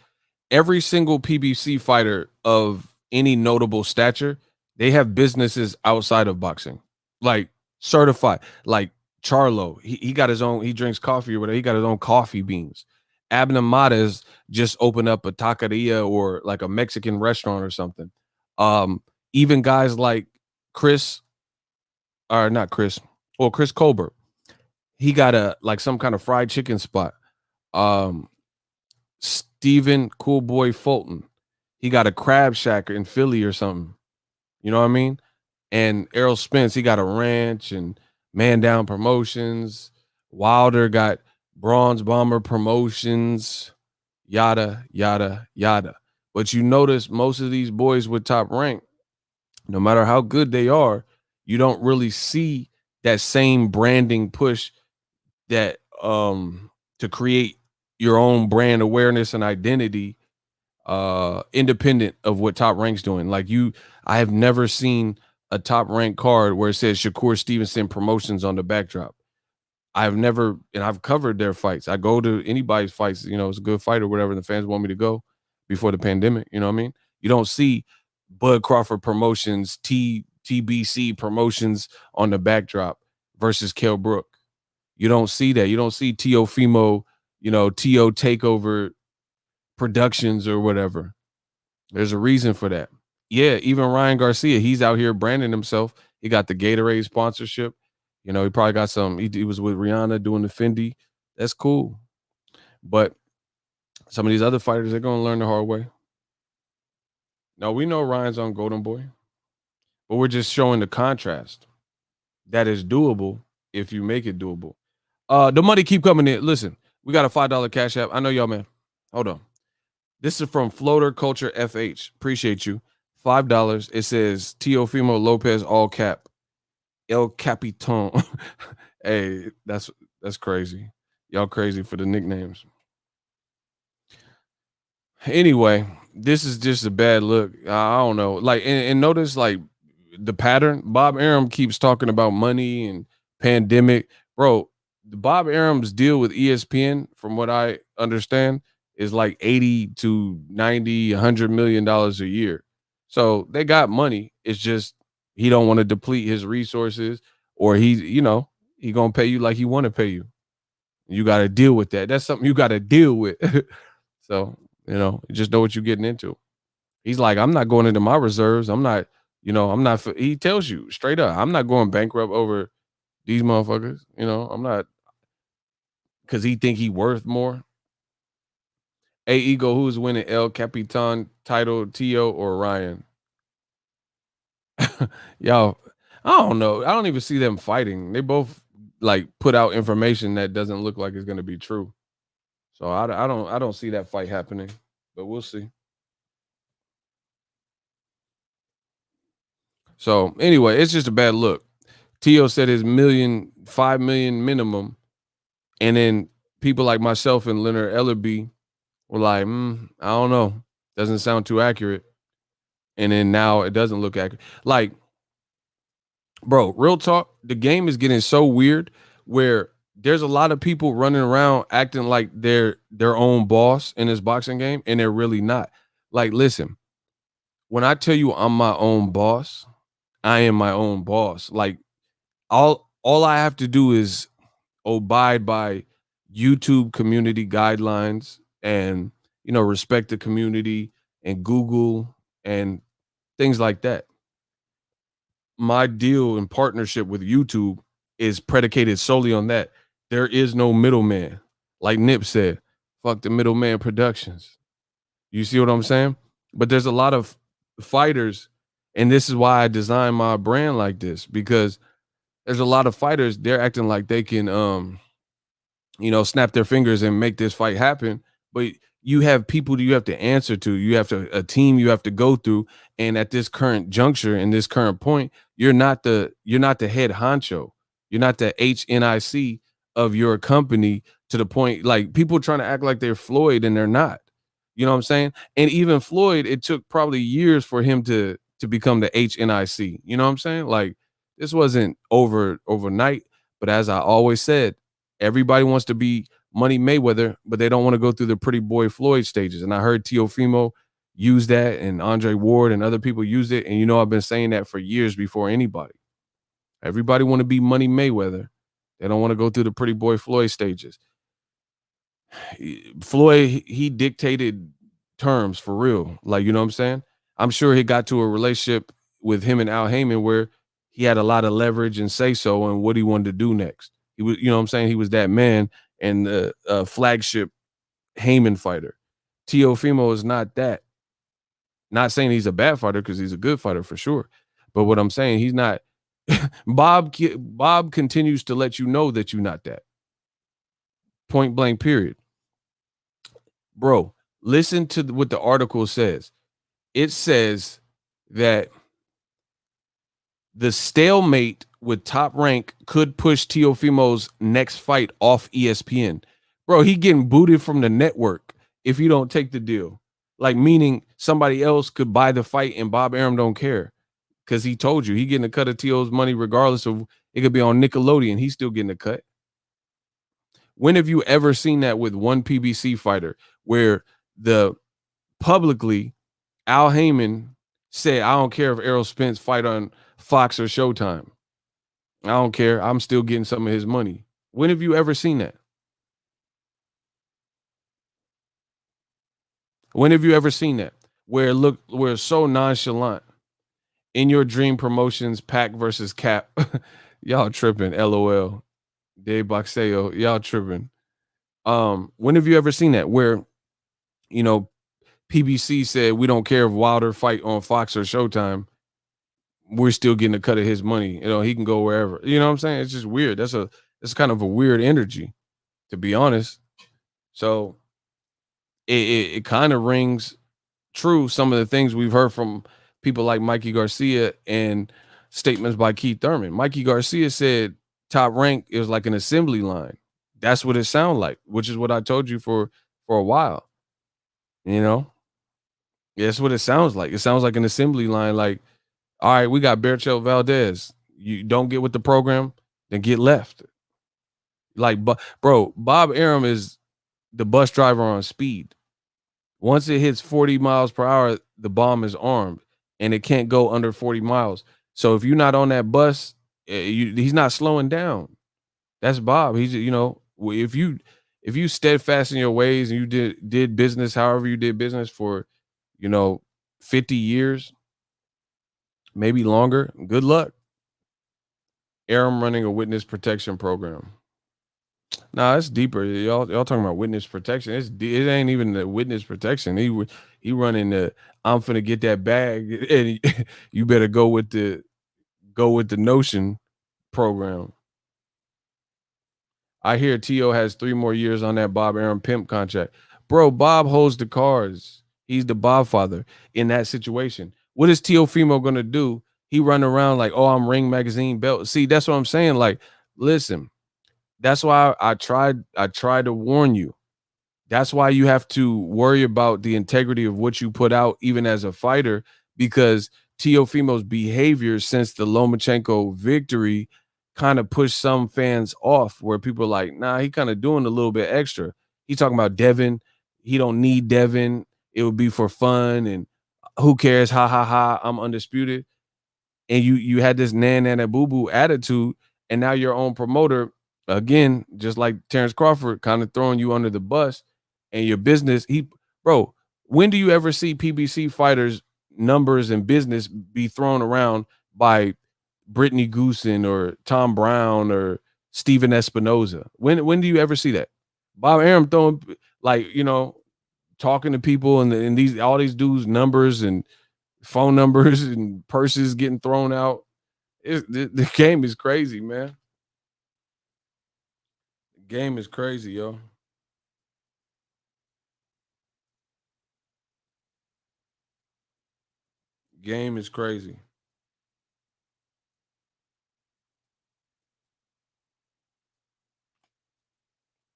every single PBC fighter of any notable stature, they have businesses outside of boxing, like certified. Like Charlo, he got his own, he drinks coffee or whatever, he got his own coffee beans. Abner Mares just opened up a taqueria or like a Mexican restaurant or something. Even guys like Chris Colbert, he got a like some kind of fried chicken spot. Stephen Cool Boy Fulton, he got a crab shack in Philly or something. You know what I mean? And Errol Spence, he got a ranch, and Man Down Promotions. Wilder got Bronze Bomber Promotions, yada, yada, yada. But you notice most of these boys with Top Rank, no matter how good they are, you don't really see that same branding push that to create your own brand awareness and identity independent of what Top Rank's doing. Like I have never seen a Top Rank card where it says Shakur Stevenson Promotions on the backdrop. I've never, and I've covered their fights. I go to anybody's fights, you know, it's a good fight or whatever, and the fans want me to go before the pandemic, you know what I mean? You don't see Bud Crawford Promotions, TBC Promotions on the backdrop versus Kell Brook. You don't see that. You don't see Teofimo, you know, Teo Takeover Productions or whatever. There's a reason for that. Yeah, even Ryan Garcia, he's out here branding himself. He got the Gatorade sponsorship. You know, he probably got some. He was with Rihanna doing the Fendi. That's cool. But some of these other fighters, they're going to learn the hard way. Now, we know Ryan's on Golden Boy, but we're just showing the contrast. That is doable if you make it doable. The money keep coming in. Listen, we got a $5 Cash App. I know y'all, man. Hold on. This is from Floater Culture FH. Appreciate you. $5. It says Teofimo Lopez, all cap. El Capitan. Hey, that's crazy. Y'all crazy for the nicknames. Anyway, this is just a bad look. I don't know. Like, and notice like the pattern. Bob Arum keeps talking about money and pandemic. Bro, Bob Arum's deal with ESPN, from what I understand, is like 80 to 90, $100 million a year. So they got money. It's just he don't want to deplete his resources, or he gonna pay you like he want to pay you. You got to deal with that. That's something you got to deal with. So, you know, you just know what you're getting into. He's like, I'm not going into my reserves. I'm not, he tells you straight up, I'm not going bankrupt over these motherfuckers. You know, I'm not, because he think he worth more. Hey, Ego, who's winning El Capitan title, Tio or Ryan? Y'all, I don't know. I don't even see them fighting. They both like put out information that doesn't look like it's going to be true. So I don't see that fight happening. But we'll see. So anyway, it's just a bad look. Tio said his 5 million minimum, and then people like myself and Leonard Ellerby were like, I don't know, doesn't sound too accurate. And then now it doesn't look accurate. Like, bro, real talk, the game is getting so weird where there's a lot of people running around acting like they're their own boss in this boxing game, and they're really not. Like, listen, when I tell you I'm my own boss, I am my own boss. Like, all I have to do is abide by YouTube community guidelines and respect the community and Google and things like that. My deal and partnership with YouTube is predicated solely on that. There is no middleman. Like Nip said, fuck the middleman productions. You see what I'm saying? But there's a lot of fighters, and this is why I designed my brand like this, because there's a lot of fighters, they're acting like they can snap their fingers and make this fight happen. But you have people that you have to answer to. You have to a team you have to go through. And at this current juncture, in this current point, you're not the head honcho. You're not the HNIC of your company, to the point like people trying to act like they're Floyd and they're not. You know what I'm saying? And even Floyd, it took probably years for him to become the HNIC. You know what I'm saying? Like, this wasn't overnight. But as I always said, everybody wants to be Money Mayweather, but they don't want to go through the pretty boy Floyd stages. And I heard Teofimo use that, and Andre Ward and other people use it. And I've been saying that for years before anybody. Everybody want to be Money Mayweather. They don't want to go through the pretty boy Floyd stages. Floyd, he dictated terms for real. Like, you know what I'm saying? I'm sure he got to a relationship with him and Al Heyman where he had a lot of leverage and say so on what he wanted to do next. He was, you know what I'm saying? He was that man and the flagship Heyman fighter. Teofimo is not that. Not saying he's a bad fighter, because he's a good fighter for sure. But what I'm saying, he's not. Bob continues to let you know that you're not that. Point blank, period. Bro, listen to what the article says. It says that the stalemate with Top Rank could push Teofimo's next fight off ESPN. Bro, he getting booted from the network if you don't take the deal. Like, meaning somebody else could buy the fight and Bob Arum don't care, because he told you he getting a cut of T.O.'s money regardless of, it could be on Nickelodeon. He's still getting a cut. When have you ever seen that with one PBC fighter where the publicly Al Heyman said, I don't care if Errol Spence fight on Fox or Showtime. I don't care. I'm still getting some of his money. When have you ever seen that? When have you ever seen that? Where it's so nonchalant. In Your Dream Promotions, Pac versus Cap. Y'all tripping. LOL. De Boxingego. Y'all tripping. When have you ever seen that? Where, PBC said, we don't care if Wilder fight on Fox or Showtime. We're still getting a cut of his money. He can go wherever. You know what I'm saying? It's just weird. It's kind of a weird energy, to be honest. So it kind of rings true, some of the things we've heard from people like Mikey Garcia and statements by Keith Thurman. Mikey Garcia said Top Rank is like an assembly line. That's what it sounds like, which is what I told you for a while. That's what it sounds like. It sounds like an assembly line. Like, all right, we got Berchelt Valdez. You don't get with the program, then get left. Like, bro, Bob Arum is the bus driver on speed. Once it hits 40 miles per hour, the bomb is armed, and it can't go under 40 miles. So if you're not on that bus, he's not slowing down. That's Bob. He's, if you steadfast in your ways and you did business however you did business for, 50 years, maybe longer, good luck. Arum running a witness protection program. Nah, it's deeper. Y'all talking about witness protection. It ain't even the witness protection. He running the I'm finna get that bag, and you better go with the notion program. I hear T.O. has 3 more years on that Bob Arum pimp contract. Bro, Bob holds the cards. He's the Bob father in that situation. What is Teofimo gonna do? He run around like, oh, I'm Ring Magazine belt. See, that's what I'm saying. Like, listen, that's why I tried to warn you. That's why you have to worry about the integrity of what you put out, even as a fighter, because Teofimo's behavior since the Lomachenko victory kind of pushed some fans off, where people are like, nah, he kind of doing a little bit extra. He talking about Devin. He don't need Devin. It would be for fun, and who cares? Ha ha ha! I'm undisputed. And you had this nana boo boo attitude, and now your own promoter, again, just like Terrence Crawford, kind of throwing you under the bus, and your business. Bro, when do you ever see PBC fighters' numbers and business be thrown around by Brittany Goosen or Tom Brown or Steven Espinoza? When do you ever see that? Bob Arum throwing, like, talking to people and these all these dudes' numbers and phone numbers and purses getting thrown out. The game is crazy, man. The game is crazy, yo. Game is crazy.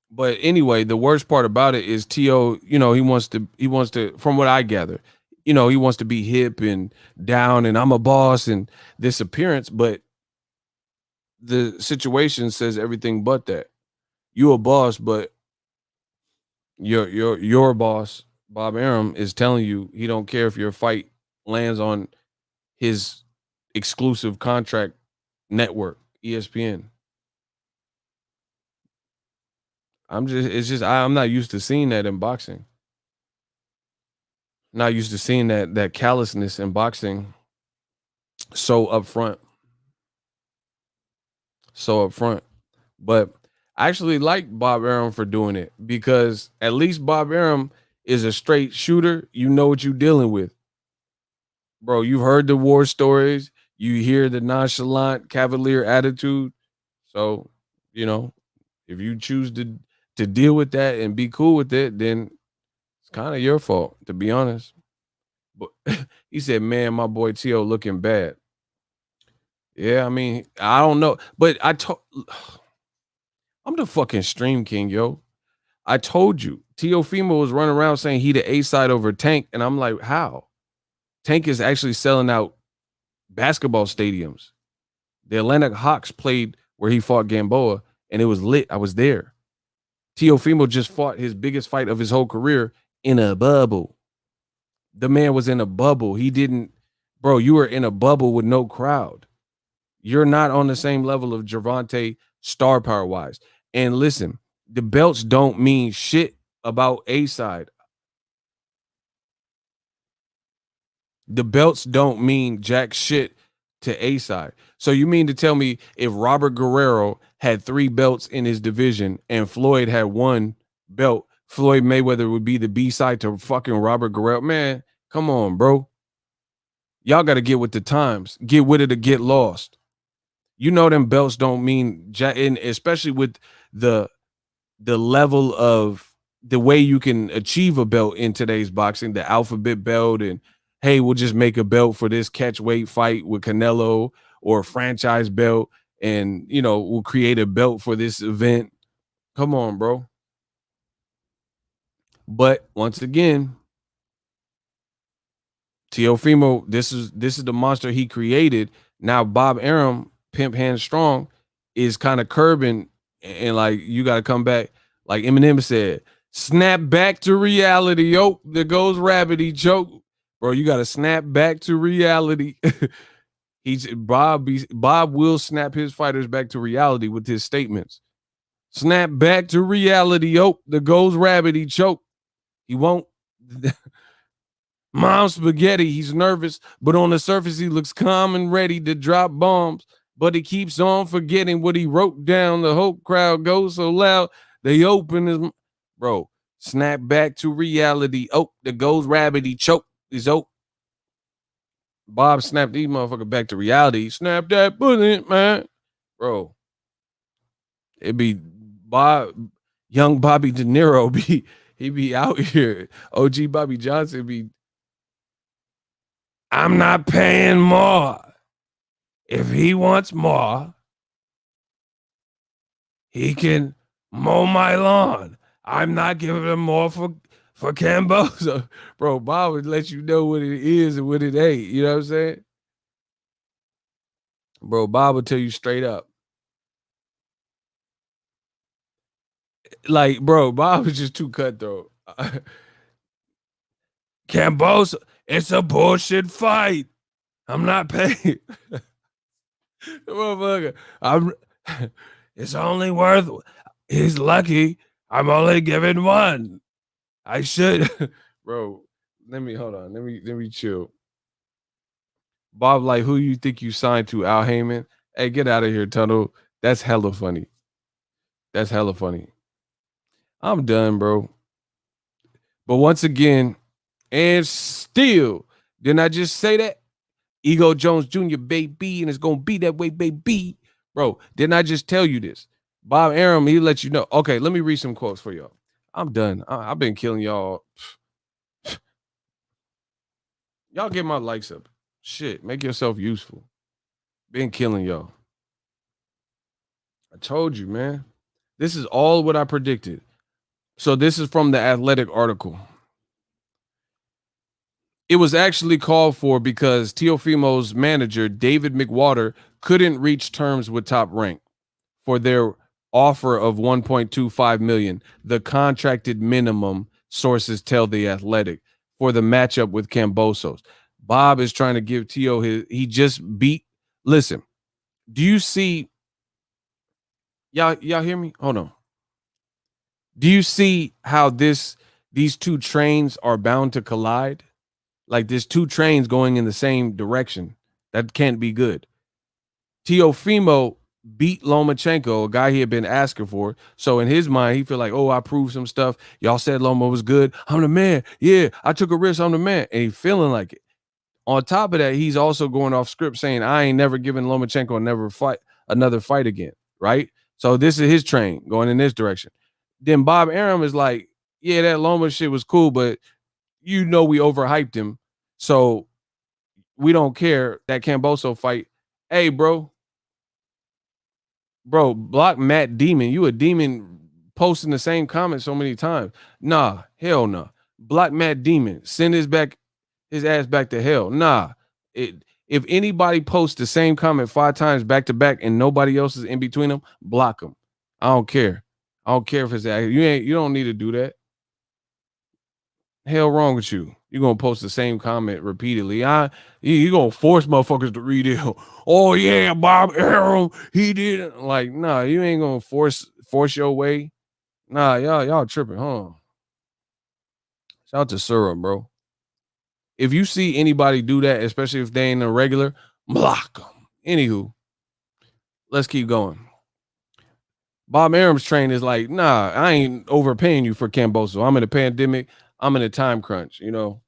But anyway, the worst part about it is T.O., he wants to, from what I gather, he wants to be hip and down and I'm a boss and this appearance, but the situation says everything but that. You a boss, but your boss, Bob Arum, is telling you he don't care if your fight lands on his exclusive contract network, ESPN. I'm not used to seeing that in boxing. Not used to seeing that callousness in boxing so upfront. So upfront. But I actually like Bob Arum for doing it, because at least Bob Arum is a straight shooter. You know what you're dealing with. Bro, you've heard the war stories. You hear the nonchalant cavalier attitude. So, if you choose to deal with that and be cool with it, then it's kind of your fault, to be honest. But he said, man, my boy T.O. looking bad. Yeah, I mean, I don't know. But I'm the fucking stream king, yo. I told you, Teofimo was running around saying he the A side over Tank, and I'm like, how? Tank is actually selling out basketball stadiums. The Atlantic Hawks played where he fought Gamboa, and it was lit. I was there. Teofimo just fought his biggest fight of his whole career in a bubble. The man was in a bubble. He didn't, bro, you were in a bubble with no crowd. You're not on the same level of Gervonta star power wise. And listen, the belts don't mean shit about A side. The belts don't mean jack shit to A side. So you mean to tell me if Robert Guerrero had 3 belts in his division and Floyd had 1 belt, Floyd Mayweather would be the B side to fucking Robert Guerrero? Man, come on, bro. Y'all got to get with the times. Get with it or get lost. You know them belts don't mean jack, and especially with the level of the way you can achieve a belt in today's boxing, the alphabet belt, and hey, we'll just make a belt for this catch weight fight with Canelo, or a franchise belt, and we'll create a belt for this event. Come on, bro. But once again, Teofimo, this is the monster he created. Now Bob Arum, pimp hand strong, is kind of curbing, and like, you got to come back, like Eminem said, snap back to reality. Yo, there goes Rabbit. He choked. Bro, you got to snap back to reality. Bob will snap his fighters back to reality with his statements. Snap back to reality. Yo, there goes Rabbit. He choked. He won't. Mom spaghetti. He's nervous, but on the surface he looks calm and ready to drop bombs. but he keeps on forgetting what he wrote down. The whole crowd goes so loud, they open his bro. Snap back to reality. Oh, the goes rabbit. He choked his oak. Bob snapped these motherfuckers back to reality. Snap that pussy, man. Bro. It be Bob, young Bobby De Niro he be out here. OG Bobby Johnson be, I'm not paying more. If he wants more, he can mow my lawn. I'm not giving him more for Camboso. Bro, Bob would let you know what it is and what it ain't. You know what I'm saying? Bro, Bob will tell you straight up. Like, bro, Bob is just too cutthroat. Camboso, it's a bullshit fight. I'm not paying. Motherfucker, it's only worth, he's lucky. I'm only giving one. I should, bro. Hold on. Let me chill. Bob, like, who you think you signed to? Al Heyman? Hey, get out of here, Tunnel. That's hella funny. That's hella funny. I'm done, bro. But once again, and still, didn't I just say that? Ego Jones Jr., baby, and it's gonna be that way, baby. Bro, didn't I just tell you this? Bob Arum, he let you know. Okay, let me read some quotes for y'all. I'm done. I've been killing y'all. Y'all get my likes up. Shit, make yourself useful. Been killing y'all. I told you, man. This is all what I predicted. So this is from the Athletic article. It was actually called for because Teofimo's manager, David McWater, couldn't reach terms with Top Rank for their offer of $1.25 million, the contracted minimum, sources tell The Athletic, for the matchup with Kambosos. Bob is trying to give Teo he just beat. Listen, do you see? Y'all hear me? Hold on. Do you see how these two trains are bound to collide? Like there's two trains going in the same direction. That can't be good. Teofimo beat Lomachenko, a guy he had been asking for. So in his mind, he feel like, oh, I proved some stuff. Y'all said Loma was good. I'm the man. Yeah, I took a risk. I'm the man. And he feeling like it. On top of that, he's also going off script saying, I ain't never giving Lomachenko another fight again, right? So this is his train going in this direction. Then Bob Arum is like, yeah, that Loma shit was cool, but you know we overhyped him, so we don't care. That Kamboso fight. Hey, bro, block Matt Demon. You a demon posting the same comment so many times. Nah, hell no. Nah. Block Matt Demon. Send his ass back to hell. Nah. If anybody posts the same comment 5 times back to back and nobody else is in between them, block them. I don't care. I don't care if it's you don't need to do that. Hell wrong with you? You're gonna post the same comment repeatedly. You gonna force motherfuckers to read it. Oh yeah, Bob Arum, he didn't. Like, nah, you ain't gonna force your way. Nah, y'all tripping, huh? Shout out to Sura, bro. If you see anybody do that, especially if they ain't a regular, block them. Anywho, let's keep going. Bob Arum's train is like, nah, I ain't overpaying you for Kamboso. I'm in a pandemic. I'm in a time crunch, you know.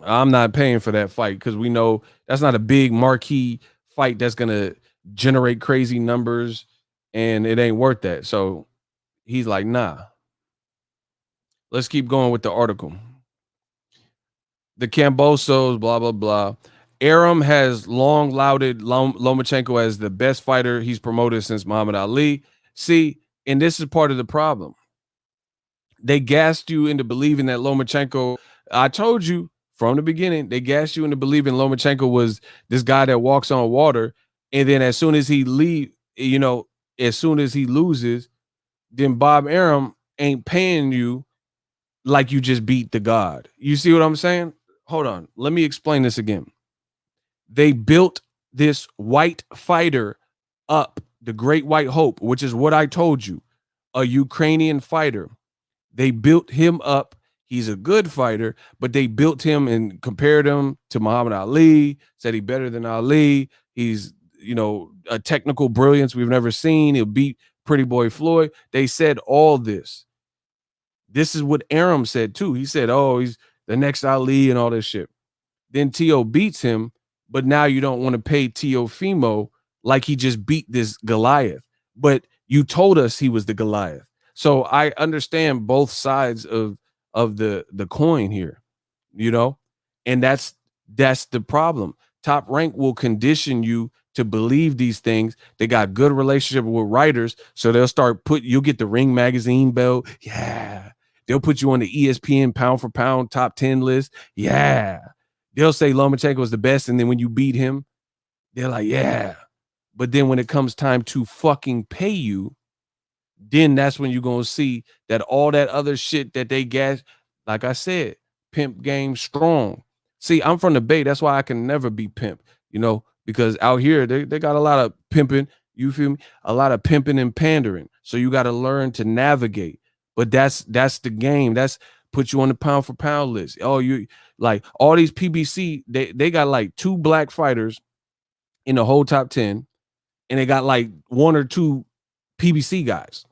I'm not paying for that fight because we know that's not a big marquee fight that's going to generate crazy numbers and it ain't worth that. So he's like, nah. Let's keep going with the article. The Kambosos, blah, blah, blah. Arum has long lauded Lomachenko as the best fighter he's promoted since Muhammad Ali. See, and this is part of the problem. They gassed you into believing that Lomachenko, I told you from the beginning, they gassed you into believing Lomachenko was this guy that walks on water. And then as soon as he as soon as he loses, then Bob Arum ain't paying you like you just beat the god. You see what I'm saying? Hold on. Let me explain this again. They built this white fighter up, the Great White Hope, which is what I told you, a Ukrainian fighter. They built him up. He's a good fighter, but they built him and compared him to Muhammad Ali, said he better than Ali. He's, a technical brilliance we've never seen. He'll beat Pretty Boy Floyd. They said all this. This is what Arum said too. He said, oh, he's the next Ali and all this shit. Then Tio beats him, but now you don't want to pay Teofimo like he just beat this Goliath. But you told us he was the Goliath. So I understand both sides of the coin here, and that's the problem. Top Rank will condition you to believe these things. They got good relationship with writers, so they'll you'll get the Ring magazine belt. Yeah. They'll put you on the ESPN pound for pound top 10 list. Yeah. They'll say Lomachenko is the best, and then when you beat him, they're like, yeah. But then when it comes time to fucking pay you, then that's when you're going to see that all that other shit that they gas, like I said, pimp game strong. See, I'm from the Bay. That's why I can never be pimp, because out here, they got a lot of pimping, you feel me? A lot of pimping and pandering. So you got to learn to navigate. But that's the game. That's put you on the pound for pound list. Oh, you like all these PBC, they got like 2 black fighters in the whole top 10, and they got like 1 or 2 PBC guys.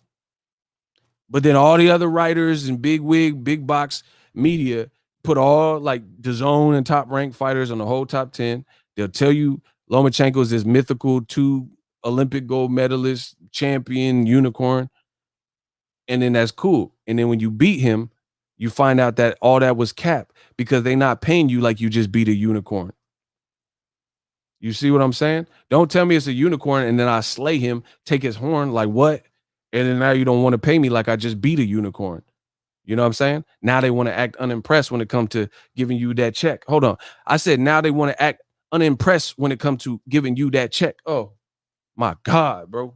But then all the other writers and big wig, big box media put all like DAZN and Top Rank fighters on the whole top 10. They'll tell you Lomachenko is this mythical 2 Olympic gold medalist, champion, unicorn. And then that's cool. And then when you beat him, you find out that all that was cap because they're not paying you like you just beat a unicorn. You see what I'm saying? Don't tell me it's a unicorn and then I slay him, take his horn, like what? And then now you don't want to pay me like I just beat a unicorn. You know what I'm saying? Now they want to act unimpressed when it comes to giving you that check. Hold on. I said now they want to act unimpressed when it comes to giving you that check. Oh, my God, bro.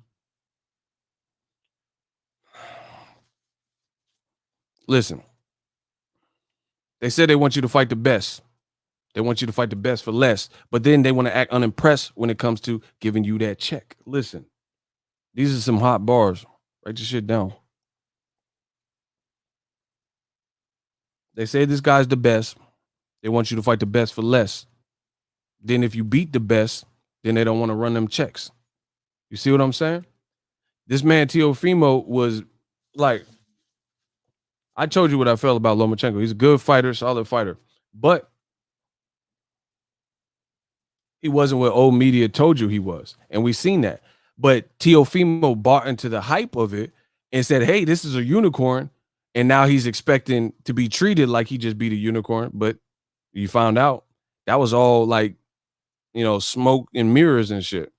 Listen, they said they want you to fight the best. They want you to fight the best for less, but then they want to act unimpressed when it comes to giving you that check. Listen, these are some hot bars. Write this shit down. They say this guy's the best. They want you to fight the best for less. Then if you beat the best, then they don't want to run them checks. You see what I'm saying? This man Teofimo was like, I told you what I felt about Lomachenko. He's a good fighter, solid fighter. But he wasn't what old media told you he was. And we seen that. But Teofimo bought into the hype of it and said, hey, this is a unicorn. And now he's expecting to be treated like he just beat a unicorn. But you found out that was all like, smoke and mirrors and shit.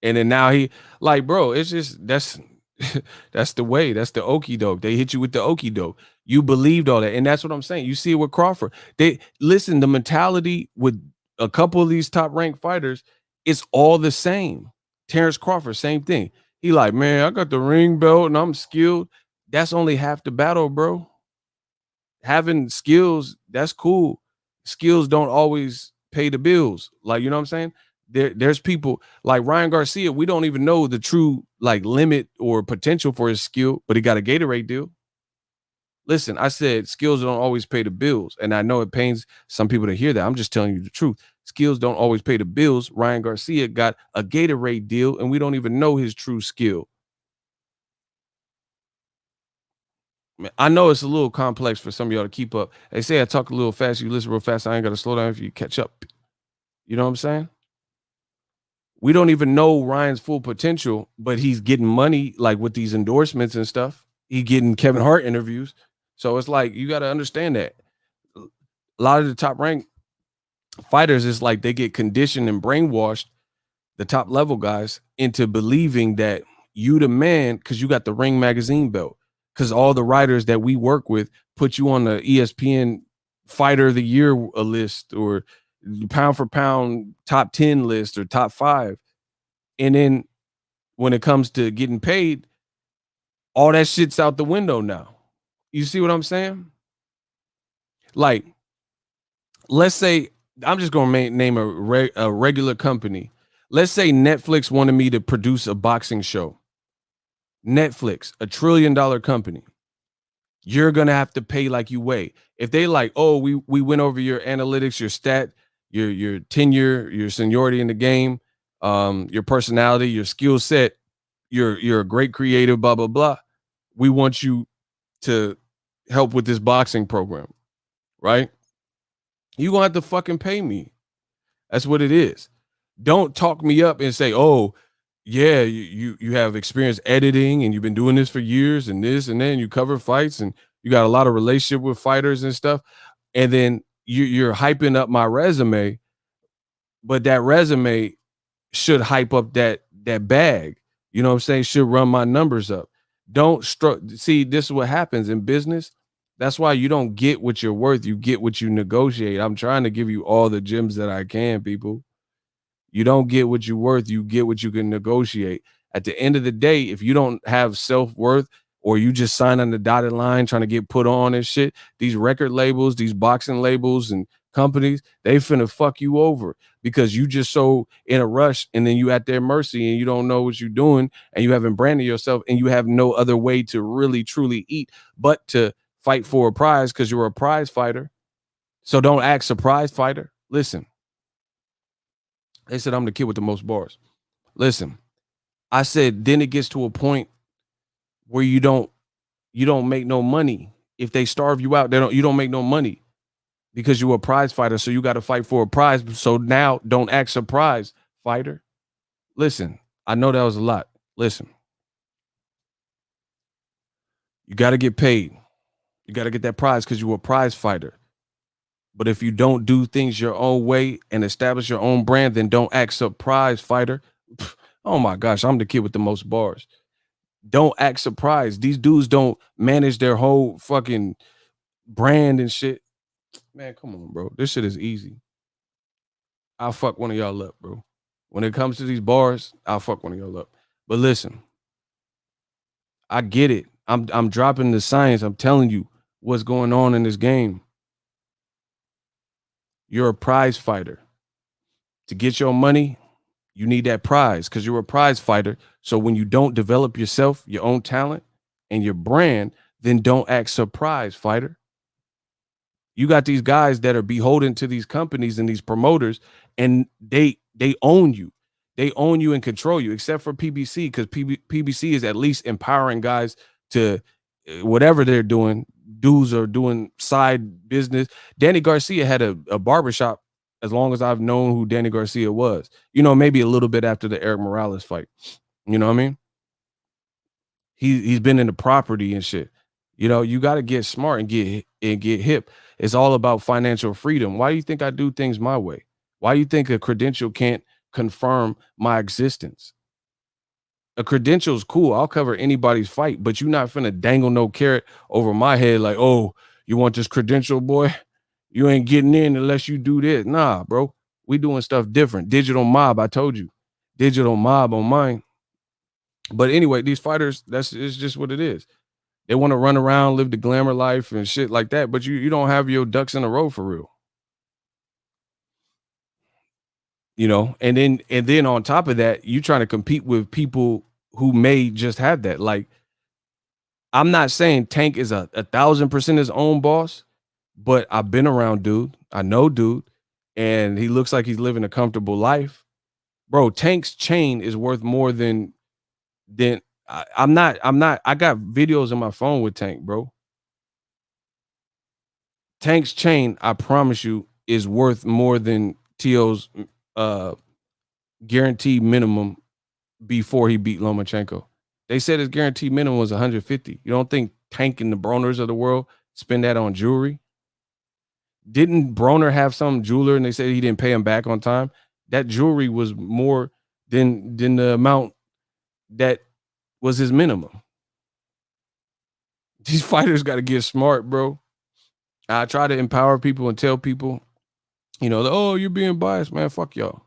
And then now he like, bro, it's just that's the way. That's the okie doke. They hit you with the okie doke. You believed all that. And that's what I'm saying. You see it with Crawford. The mentality with a couple of these top ranked fighters, it's all the same. Terrence Crawford, same thing. He like, man, I got the ring belt and I'm skilled. That's only half the battle, bro. Having skills, that's cool. Skills don't always pay the bills. Like, you know what I'm saying? There's people like Ryan Garcia. We don't even know the true like limit or potential for his skill, but he got a Gatorade deal. Listen, I said skills don't always pay the bills. And I know it pains some people to hear that. I'm just telling you the truth. Skills don't always pay the bills. Ryan Garcia got a Gatorade deal, and we don't even know his true skill. I know it's a little complex for some of y'all to keep up. They say I talk a little fast. You listen real fast. I ain't got to slow down if you catch up. You know what I'm saying? We don't even know Ryan's full potential, but he's getting money like with these endorsements and stuff. He getting Kevin Hart interviews. So it's like, you got to understand that a lot of the top ranked fighters is like they get conditioned and brainwashed, the top level guys, into believing that you the man because you got the Ring magazine belt. Because all the writers that we work with put you on the ESPN Fighter of the Year list or pound for pound top 10 list or top 5. And then when it comes to getting paid, all that shit's out the window now. You see what I'm saying? Like, let's say, I'm just going to name a regular company. Let's say Netflix wanted me to produce a boxing show. Netflix, $1 trillion company. You're going to have to pay like you weigh. If they like, oh, we went over your analytics, your stat, your tenure, your seniority in the game, your personality, your skill set, you're a great creative, blah, blah, blah. We want you to help with this boxing program, right? You gonna have to fucking pay me. That's what it is. Don't talk me up and say, oh, yeah, you have experience editing and you've been doing this for years and this and then you cover fights and you got a lot of relationship with fighters and stuff. And then you're hyping up my resume, but that resume should hype up that bag. You know what I'm saying? Should run my numbers up. Don't see, this is what happens in business. That's why you don't get what you're worth. You get what you negotiate. I'm trying to give you all the gems that I can, people. You don't get what you're worth. You get what you can negotiate. At the end of the day, if you don't have self-worth or you just sign on the dotted line trying to get put on and shit, these record labels, these boxing labels and companies, they finna fuck you over because you just so in a rush and then you at their mercy and you don't know what you're doing and you haven't branded yourself and you have no other way to really truly eat but to fight for a prize because you're a prize fighter. So don't act surprise fighter. Listen. They said I'm the kid with the most bars. Listen, I said then it gets to a point where you don't make no money. If they starve you out, you don't make no money because you're a prize fighter. So you got to fight for a prize. So now don't act surprised, fighter. Listen, I know that was a lot. Listen, you got to get paid. You got to get that prize because you're a prize fighter. But if you don't do things your own way and establish your own brand, then don't act surprised, fighter. Oh my gosh, I'm the kid with the most bars. Don't act surprised. These dudes don't manage their whole fucking brand and shit. Man, come on, bro. This shit is easy. I'll fuck one of y'all up, bro. When it comes to these bars, I'll fuck one of y'all up. But listen, I get it. I'm dropping the science. I'm telling you what's going on in this game. You're a prize fighter. To get your money, you need that prize because you're a prize fighter. So when you don't develop yourself, your own talent, and your brand, then don't act surprised, fighter. You got these guys that are beholden to these companies and these promoters, and they own you. They own you and control you, except for PBC, because PBC is at least empowering guys to whatever they're doing. Dudes are doing side business. Danny Garcia had a barbershop as long as I've known who Danny Garcia was. You know, maybe a little bit after the Eric Morales fight. You know what I mean? He's been in the property and shit. You know, you got to get smart and get hip. It's all about financial freedom. Why do you think I do things my way? Why do you think a credential can't confirm my existence? A credential is cool. I'll cover anybody's fight, but you're not finna dangle no carrot over my head like, oh, you want this credential, boy? You ain't getting in unless you do this. Nah, bro. We doing stuff different. Digital mob, I told you. Digital mob on mine. But anyway, these fighters, it's just what it is. They want to run around, live the glamour life and shit like that, but you don't have your ducks in a row for real. You know, and then on top of that, you trying to compete with people who may just have that. Like, I'm not saying Tank is 1,000% his own boss, but I've been around dude. I know dude, and he looks like he's living a comfortable life. Bro, Tank's chain is worth more than I'm not. I got videos on my phone with Tank, bro. Tank's chain, I promise you, is worth more than Tio's guaranteed minimum before he beat Lomachenko. They said his guaranteed minimum was 150. You don't think Tank and the Broners of the world spend that on jewelry? Didn't Broner have some jeweler and they said he didn't pay him back on time? That jewelry was more than the amount that was his minimum. These fighters got to get smart, bro. I try to empower people and tell people, you know, oh, you're being biased, man. Fuck y'all.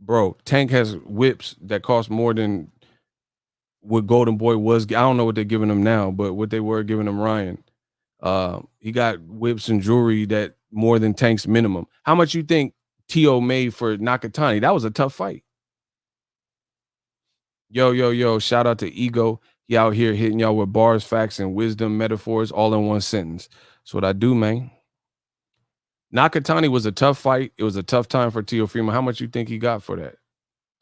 Bro, Tank has whips that cost more than what Golden Boy was. I don't know what they're giving him now, but what they were giving him Ryan. He got whips and jewelry that more than Tank's minimum. How much you think Tio made for Nakatani? That was a tough fight. Yo, shout out to Ego. He out here hitting y'all with bars, facts, and wisdom, metaphors all in one sentence. That's what I do, man. Nakatani was a tough fight. It was a tough time for Teofimo. How much you think he got for that?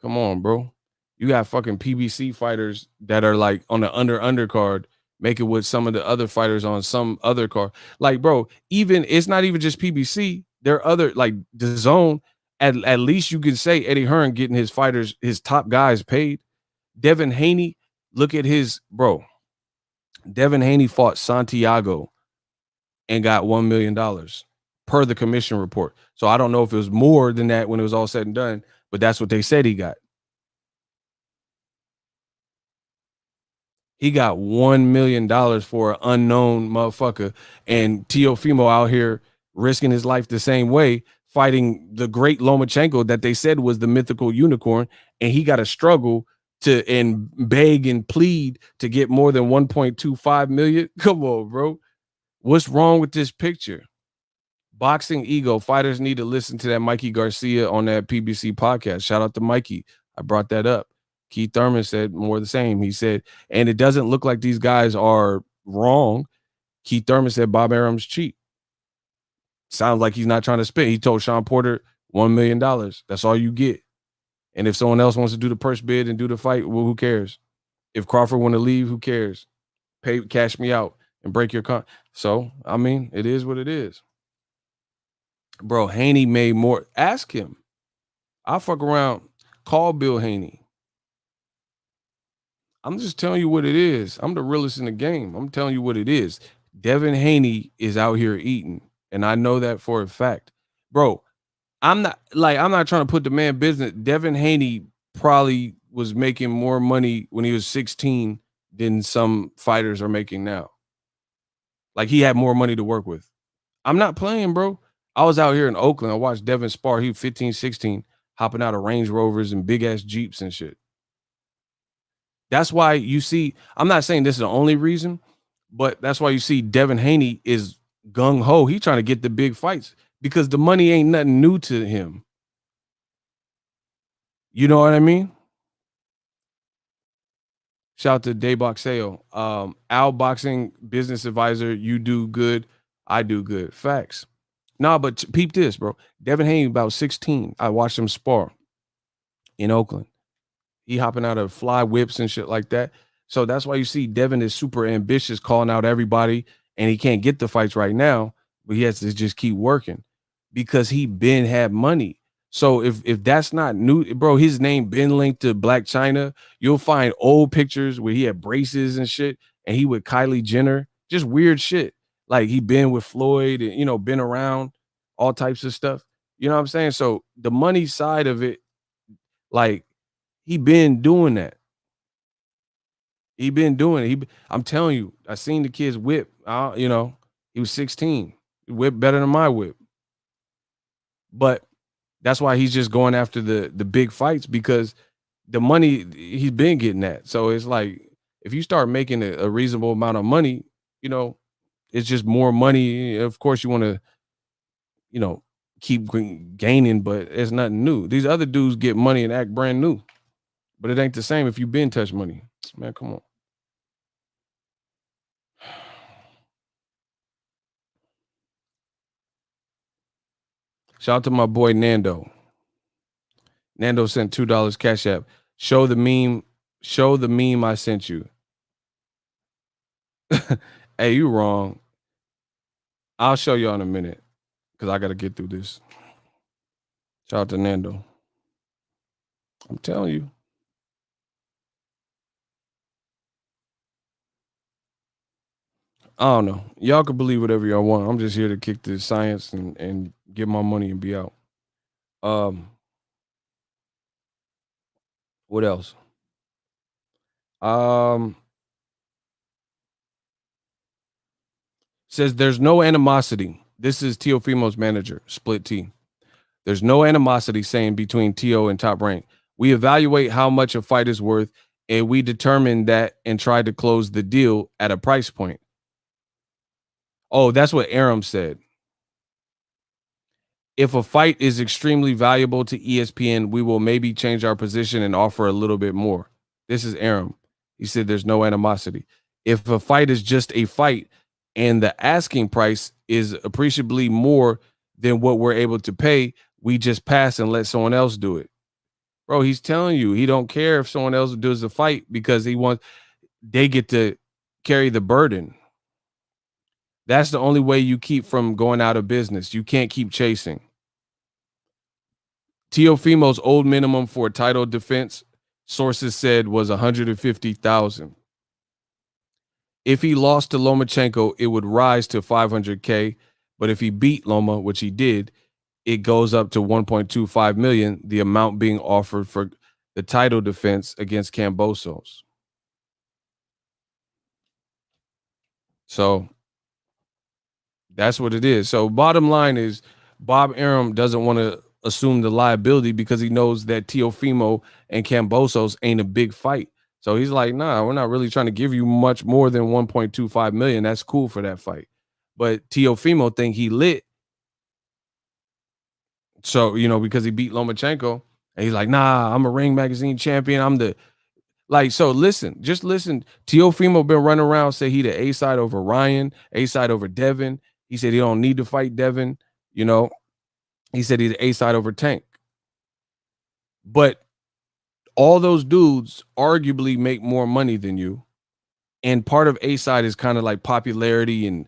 Come on, bro. You got fucking PBC fighters that are like on the undercard, make it with some of the other fighters on some other card. Like, bro, even it's not even just PBC. There are other like the zone. At least you can say Eddie Hearn getting his fighters, his top guys paid. Devin Haney, look at his bro. Devin Haney fought Santiago and got $1 million per the commission report. So I don't know if it was more than that when it was all said and done, but that's what they said he got. He got $1 million for an unknown motherfucker. And Teofimo out here risking his life the same way, fighting the great Lomachenko that they said was the mythical unicorn. And he got to struggle to and beg and plead to get more than 1.25 million. Come on, bro. What's wrong with this picture? Boxingego. Fighters need to listen to that Mikey Garcia on that PBC podcast. Shout out to Mikey. I brought that up. Keith Thurman said more the same. He said, and it doesn't look like these guys are wrong. Keith Thurman said Bob Arum's cheap. Sounds like he's not trying to spend. He told Sean Porter $1 million. That's all you get. And if someone else wants to do the purse bid and do the fight, well, who cares? If Crawford want to leave, who cares? Pay, cash me out and break your con. So, I mean, it is what it is. Bro, Haney made more. Ask him. I'll fuck around. Call Bill Haney. I'm just telling you what it is. I'm the realest in the game. I'm telling you what it is. Devin Haney is out here eating, and I know that for a fact. Bro, I'm not trying to put the man business. Devin Haney probably was making more money when he was 16 than some fighters are making now. Like, he had more money to work with. I'm not playing, bro. I was out here in Oakland. I watched Devin spar. He was 15, 16, hopping out of Range Rovers and big-ass Jeeps and shit. That's why you see, I'm not saying this is the only reason, but that's why you see Devin Haney is gung-ho. He trying to get the big fights because the money ain't nothing new to him. You know what I mean? Shout out to Day Boxeo. Al Boxing Business Advisor, you do good, I do good. Facts. Nah, but peep this, bro. Devin Haney, about 16. I watched him spar in Oakland. He hopping out of fly whips and shit like that. So that's why you see Devin is super ambitious, calling out everybody, and he can't get the fights right now, but he has to just keep working because he been had money. So if that's not new, bro, his name been linked to Black China. You'll find old pictures where he had braces and shit, and he with Kylie Jenner, just weird shit. Like he been with Floyd and, you know, been around all types of stuff. You know what I'm saying? So the money side of it, like, he been doing that. He been doing it. I'm telling you, I seen the kids whip. You know, he was 16. He whipped better than my whip. But that's why he's just going after the big fights because the money he's been getting that. So it's like if you start making a reasonable amount of money, you know, it's just more money. Of course, you want to, you know, keep gaining, but it's nothing new. These other dudes get money and act brand new. But it ain't the same if you been touch money. Man, come on. Shout out to my boy Nando. Nando sent $2 Cash App. Show the meme I sent you. Hey, you wrong. I'll show y'all in a minute because I got to get through this. Shout out to Nando. I'm telling you. I don't know. Y'all can believe whatever y'all want. I'm just here to kick the science and get my money and be out. What else? Says there's no animosity. This is Teofimo's manager, Split T. There's no animosity saying between Teo and Top Rank. We evaluate how much a fight is worth, and we determine that and try to close the deal at a price point. Oh, that's what Arum said. If a fight is extremely valuable to ESPN, we will maybe change our position and offer a little bit more. This is Arum. He said there's no animosity. If a fight is just a fight and the asking price is appreciably more than what we're able to pay. We just pass and let someone else do it. Bro, he's telling you he don't care if someone else does the fight because they get to carry the burden. That's the only way you keep from going out of business. You can't keep chasing. Teofimo's old minimum for title defense, sources said, was $150,000. If he lost to Lomachenko, it would rise to $500K. But if he beat Loma, which he did, it goes up to $1.25 million, the amount being offered for the title defense against Kambosos. So that's what it is. So bottom line is Bob Arum doesn't want to assume the liability because he knows that Teofimo and Kambosos ain't a big fight. So he's like, nah, we're not really trying to give you much more than 1.25 million. That's cool for that fight. But Teofimo think he lit. So, because he beat Lomachenko, and he's like, nah, I'm a Ring Magazine champion. I'm the just listen. Teofimo been running around, say he the A side over Ryan, A side over Devin. He said he don't need to fight Devin. He said he's the A side over Tank. But all those dudes arguably make more money than you. And part of A side is kind of like popularity and,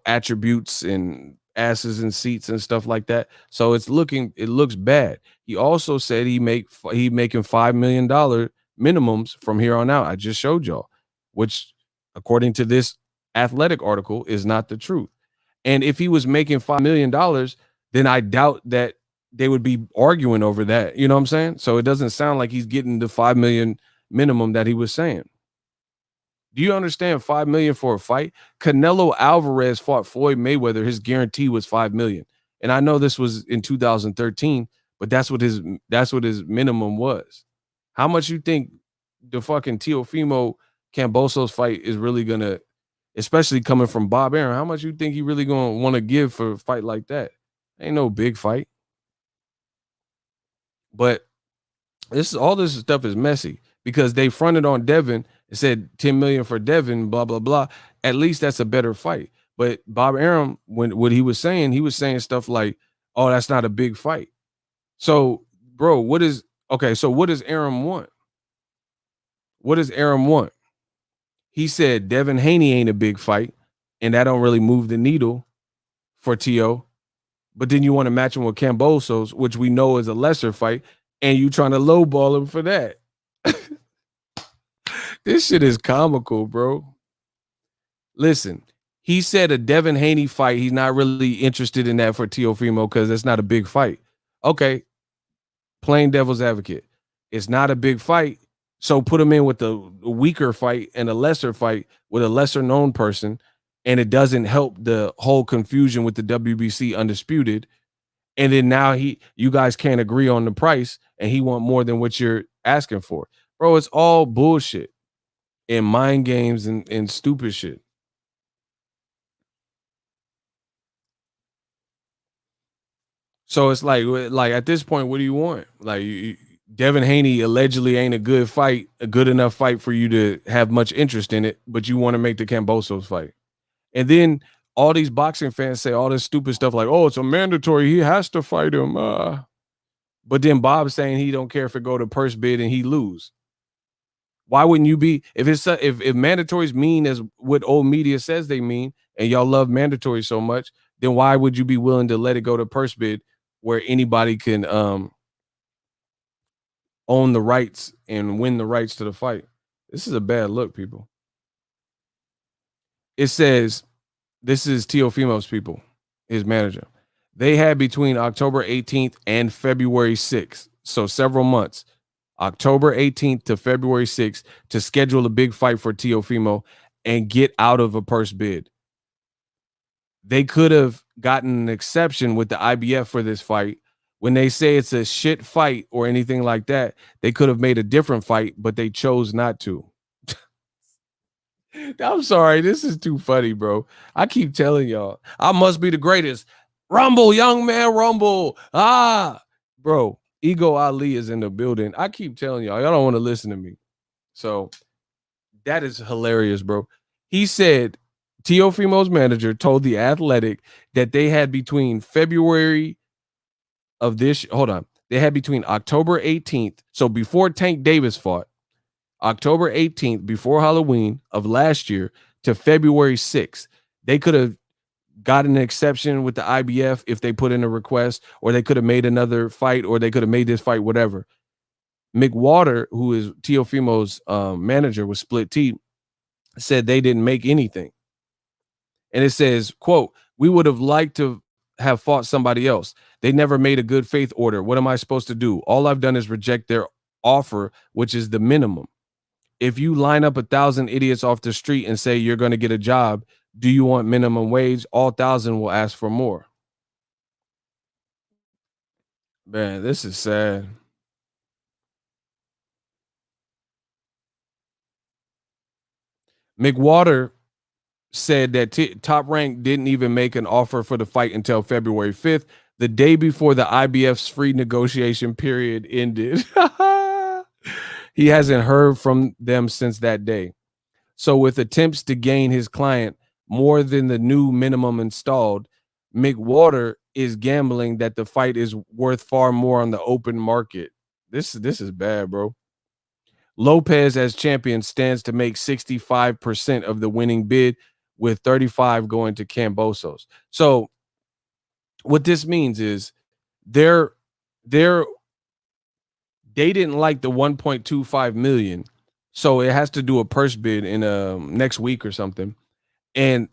attributes and asses and seats and stuff like that. So it looks bad. He also said he making $5 million minimums from here on out. I just showed y'all, which according to this Athletic article is not the truth. And if he was making $5 million, then I doubt that they would be arguing over that. You know what I'm saying? So it doesn't sound like he's getting the $5 million minimum that he was saying. Do you understand $5 million for a fight? Canelo Alvarez fought Floyd Mayweather. His guarantee was $5 million. And I know this was in 2013, but that's what his minimum was. How much you think the fucking Teofimo Kambosos fight is really gonna, especially coming from Bob Arum, how much you think he really gonna want to give for a fight like that? Ain't no big fight. But all this stuff is messy because they fronted on Devin. It said 10 million for Devin, blah, blah, blah. At least that's a better fight. But Bob Arum, what he was saying stuff like, oh, that's not a big fight. So, bro, what does Arum want? What does Arum want? He said Devin Haney ain't a big fight, and that don't really move the needle for T.O. But then you want to match him with Kambosos, which we know is a lesser fight, and you trying to lowball him for that. This shit is comical, bro. Listen, he said a Devin Haney fight, he's not really interested in that for Teofimo because it's not a big fight. Okay, plain devil's advocate. It's not a big fight, so put him in with a weaker fight and a lesser fight with a lesser known person, and it doesn't help the whole confusion with the WBC undisputed. And then now you guys can't agree on the price, and he want more than what you're asking for. Bro, it's all bullshit and mind games and stupid shit. So it's like at this point, what do you want? Like Devin Haney allegedly ain't a good enough fight for you to have much interest in it, but you want to make the Kambosos fight. And then all these boxing fans say all this stupid stuff like, oh, it's a mandatory. He has to fight him. But then Bob's saying he don't care if it go to purse bid and he lose. Why wouldn't you be, if mandatories mean as what old media says they mean, and y'all love mandatory so much, then why would you be willing to let it go to purse bid where anybody can own the rights and win the rights to the fight? This is a bad look, people. It says, this is Teofimo's people, his manager. They had between October 18th and February 6th, so several months, October 18th to February 6th, to schedule a big fight for Teofimo and get out of a purse bid. They could have gotten an exception with the IBF for this fight. When they say it's a shit fight or anything like that, they could have made a different fight, but they chose not to. I'm sorry. This is too funny, bro. I keep telling y'all, I must be the greatest. Rumble, young man, rumble. Bro, Ego Ali is in the building. I keep telling y'all don't want to listen to me. So that is hilarious, bro. He said Teofimo's manager told The Athletic that they had between February of this, hold on, they had between October 18th, so before Tank Davis fought, October 18th, before Halloween of last year, to February 6th. They could have got an exception with the IBF if they put in a request, or they could have made another fight, or they could have made this fight, whatever. McWater, who is Teofimo's manager with Split T, said they didn't make anything. And it says, quote, "We would have liked to have fought somebody else. They never made a good faith order. What am I supposed to do? All I've done is reject their offer, which is the minimum. If you line up 1,000 idiots off the street and say you're going to get a job, do you want minimum wage? All 1,000 will ask for more." Man, this is sad. McWater said that Top Rank didn't even make an offer for the fight until February 5th, the day before the IBF's free negotiation period ended. He hasn't heard from them since that day. So with attempts to gain his client more than the new minimum installed, McWater is gambling that the fight is worth far more on the open market. This is bad, bro. Lopez as champion stands to make 65% of the winning bid, with 35 going to Cambosos. So what this means is they didn't like the 1.25 million. So it has to do a purse bid in next week or something. And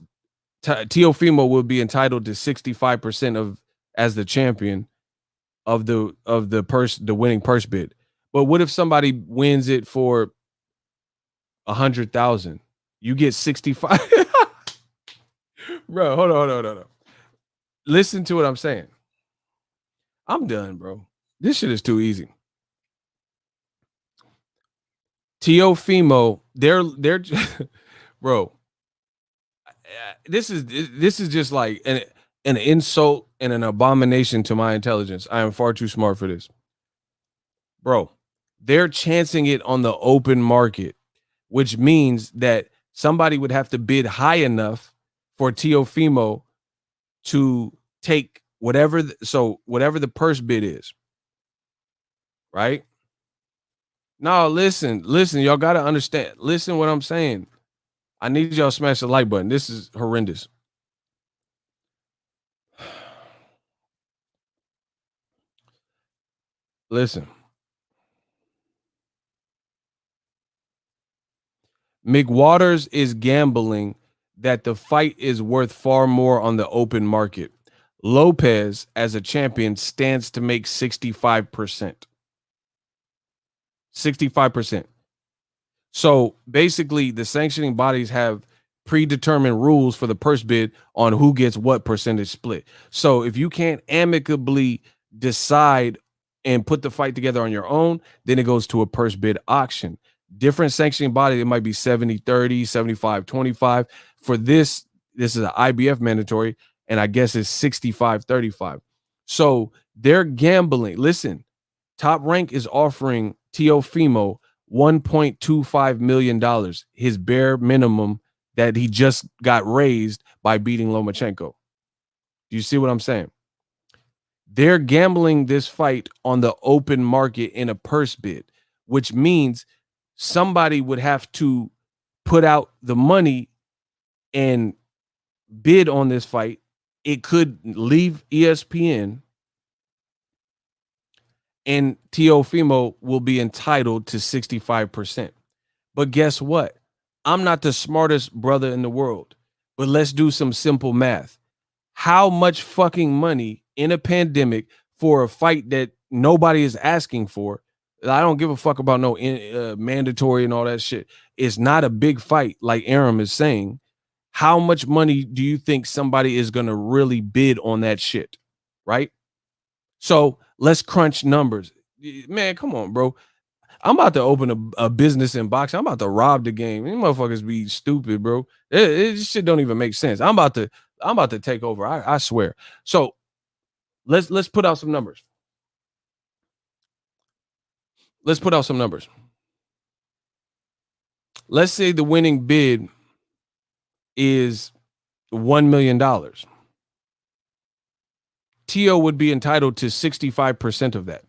Teofimo will be entitled to 65% of as the champion of the winning purse bid. But what if somebody wins it for 100,000? You get 65. Bro, hold on. Listen to what I'm saying. I'm done, bro. This shit is too easy. Teofimo, they're bro. This is just like an insult and an abomination to my intelligence. I am far too smart for this. Bro, they're chancing it on the open market, which means that somebody would have to bid high enough for Teofimo to take whatever the purse bid is, right? No, listen, y'all got to understand. Listen what I'm saying. I need y'all to smash the like button. This is horrendous. Listen. McWaters is gambling that the fight is worth far more on the open market. Lopez, as a champion, stands to make 65%. 65%. So basically, the sanctioning bodies have predetermined rules for the purse bid on who gets what percentage split. So if you can't amicably decide and put the fight together on your own, then it goes to a purse bid auction. Different sanctioning body, it might be 70-30, 75-25. For this is an IBF mandatory, and I guess it's 65-35. So they're gambling. Listen, Top Rank is offering Teofimo $1.25 million, his bare minimum that he just got raised by beating Lomachenko. Do you see what I'm saying? They're gambling this fight on the open market in a purse bid, which means somebody would have to put out the money and bid on this fight. It could leave ESPN, and Teofimo will be entitled to 65%. But guess what? I'm not the smartest brother in the world, but let's do some simple math. How much fucking money in a pandemic for a fight that nobody is asking for? I don't give a fuck about no mandatory and all that shit. It's not a big fight like Arum is saying. How much money do you think somebody is going to really bid on that shit? Right? So let's crunch numbers. Man, come on, bro. I'm about to open a business in boxing. I'm about to rob the game. These motherfuckers be stupid, bro. This shit don't even make sense. I'm about to take over. I swear. So let's put out some numbers. Let's put out some numbers. Let's say the winning bid is $1 million. Teo would be entitled to 65% of that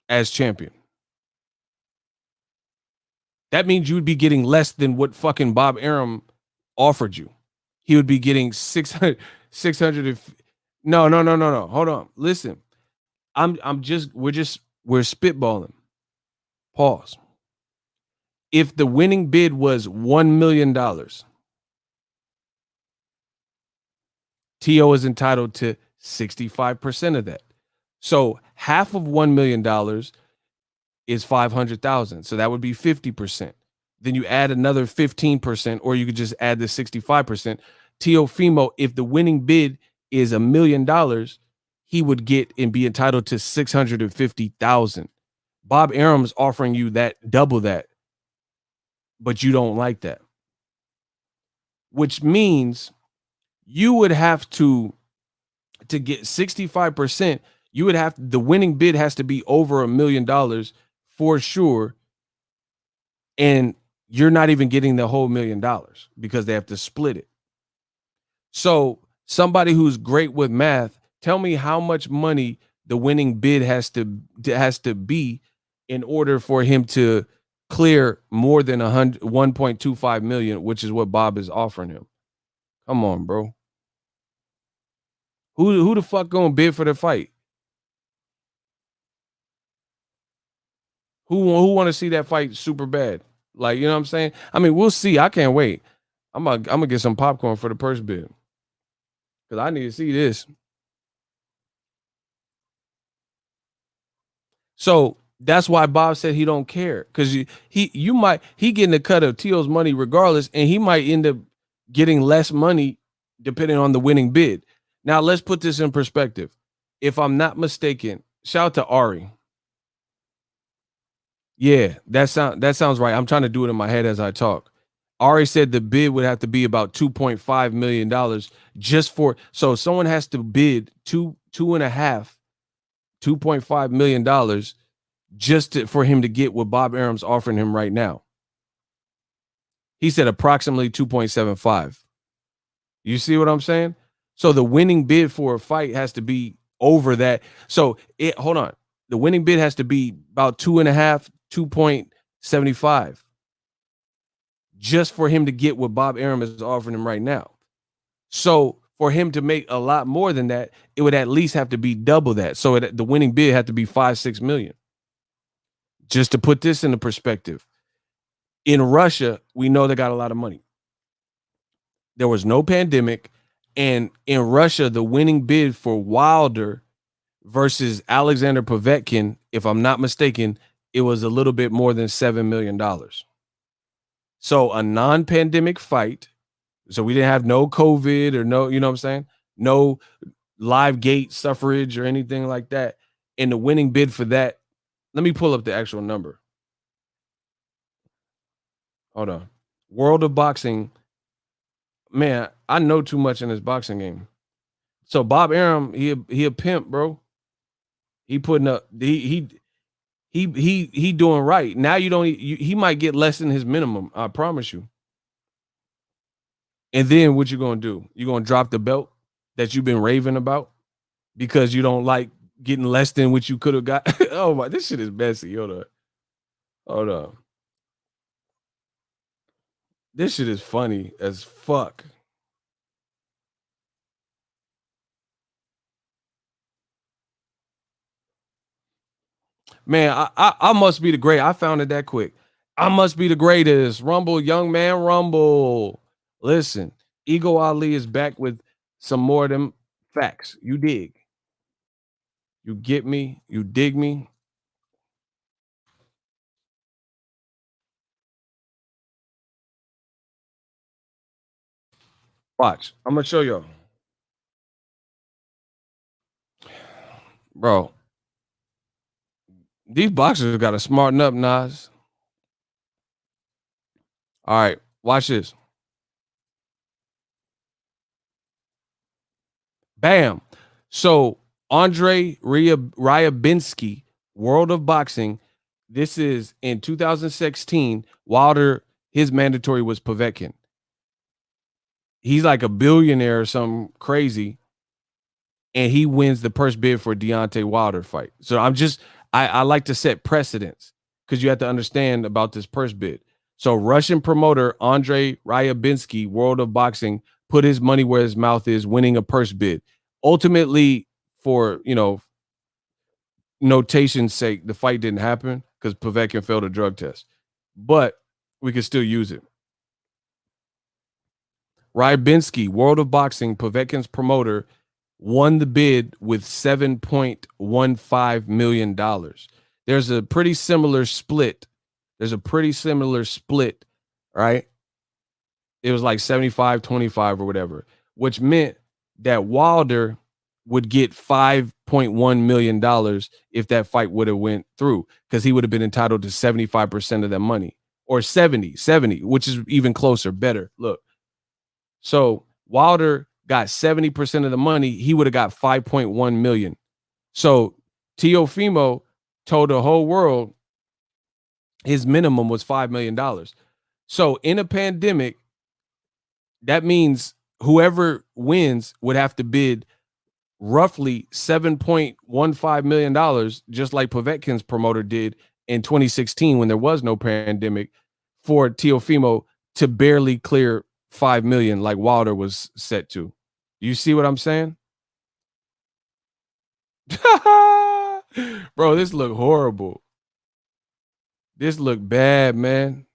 as champion. That means you would be getting less than what fucking Bob Arum offered you. He would be getting 600. No. Hold on. Listen, we're spitballing. Pause. If the winning bid was $1 million, Teo is entitled to 65% of that. So half of $1 million is 500,000. So that would be 50%. Then you add another 15%, or you could just add the 65%. Teofimo, if the winning bid is $1 million, he would get and be entitled to 650,000. Bob Arum's offering you that, double that, but you don't like that. Which means you would have to get 65%, the winning bid has to be over $1 million for sure. And you're not even getting the whole $1 million because they have to split it. So somebody who's great with math, tell me how much money the winning bid has to be in order for him to clear more than 1.25 million, which is what Bob is offering him. Come on, bro. Who the fuck gonna bid for the fight? Who want to see that fight super bad? Like, you know what I'm saying? I mean, we'll see. I can't wait. I'm gonna get some popcorn for the purse bid because I need to see this. So that's why Bob said he don't care, because he getting a cut of Teo's money regardless, and he might end up getting less money depending on the winning bid. Now let's put this in perspective. If I'm not mistaken, shout out to Ari. Yeah, that sounds right. I'm trying to do it in my head as I talk. Ari said the bid would have to be about $2.5 million just for, so someone has to bid $2.5 million just for him to get what Bob Arum's offering him right now. He said approximately 2.75. You see what I'm saying? So the winning bid for a fight has to be over that. So hold on. The winning bid has to be about 2.75 just for him to get what Bob Arum is offering him right now. So for him to make a lot more than that, it would at least have to be double that. So the winning bid had to be 5-6 million. Just to put this into perspective, in Russia, we know they got a lot of money. There was no pandemic, and in Russia, the winning bid for Wilder versus Alexander Povetkin, if I'm not mistaken, it was a little bit more than $7 million. So a non-pandemic fight. So we didn't have no COVID or no, you know what I'm saying? No live gate suffrage or anything like that. And the winning bid for that, let me pull up the actual number. Hold on. World of Boxing. Man, I know too much in this boxing game. So Bob Arum, he a pimp, bro. He putting up, he doing right. Now he might get less than his minimum, I promise you. And then what you gonna do? You gonna drop the belt that you've been raving about because you don't like getting less than what you could have got? Oh my, this shit is messy. Hold on. This shit is funny as fuck. Man, I must be the great. I found it that quick. I must be the greatest. Rumble, young man, rumble. Listen, Ego Ali is back with some more of them facts. You dig? You get me? You dig me? Watch. I'm gonna show y'all. Bro, these boxers gotta smarten up, Nas. All right, watch this. Bam. So Andre Ryabinsky, World of Boxing. This is in 2016. Wilder, his mandatory was Povetkin. He's like a billionaire or something crazy, and he wins the purse bid for Deontay Wilder fight. So I like to set precedents because you have to understand about this purse bid. So Russian promoter Andrei Ryabinsky, World of Boxing, put his money where his mouth is, winning a purse bid. Ultimately, for notation's sake, the fight didn't happen because Povetkin failed a drug test, but we can still use it. Ryabinsky, World of Boxing, Povetkin's promoter, won the bid with $7.15 million. There's a pretty similar split. Right? It was like 75-25 or whatever, which meant that Wilder would get $5.1 million if that fight would have went through, because he would have been entitled to 75% of that money, or 70, which is even closer, better. Look. So Wilder got 70% of the money. He would have got 5.1 million. So Teofimo told the whole world his minimum was $5 million. So in a pandemic, that means whoever wins would have to bid roughly $7.15 million, just like Povetkin's promoter did in 2016 when there was no pandemic, for Teofimo to barely clear 5 million like Wilder was set to. You see what I'm saying? Bro, this look horrible. This look bad, man.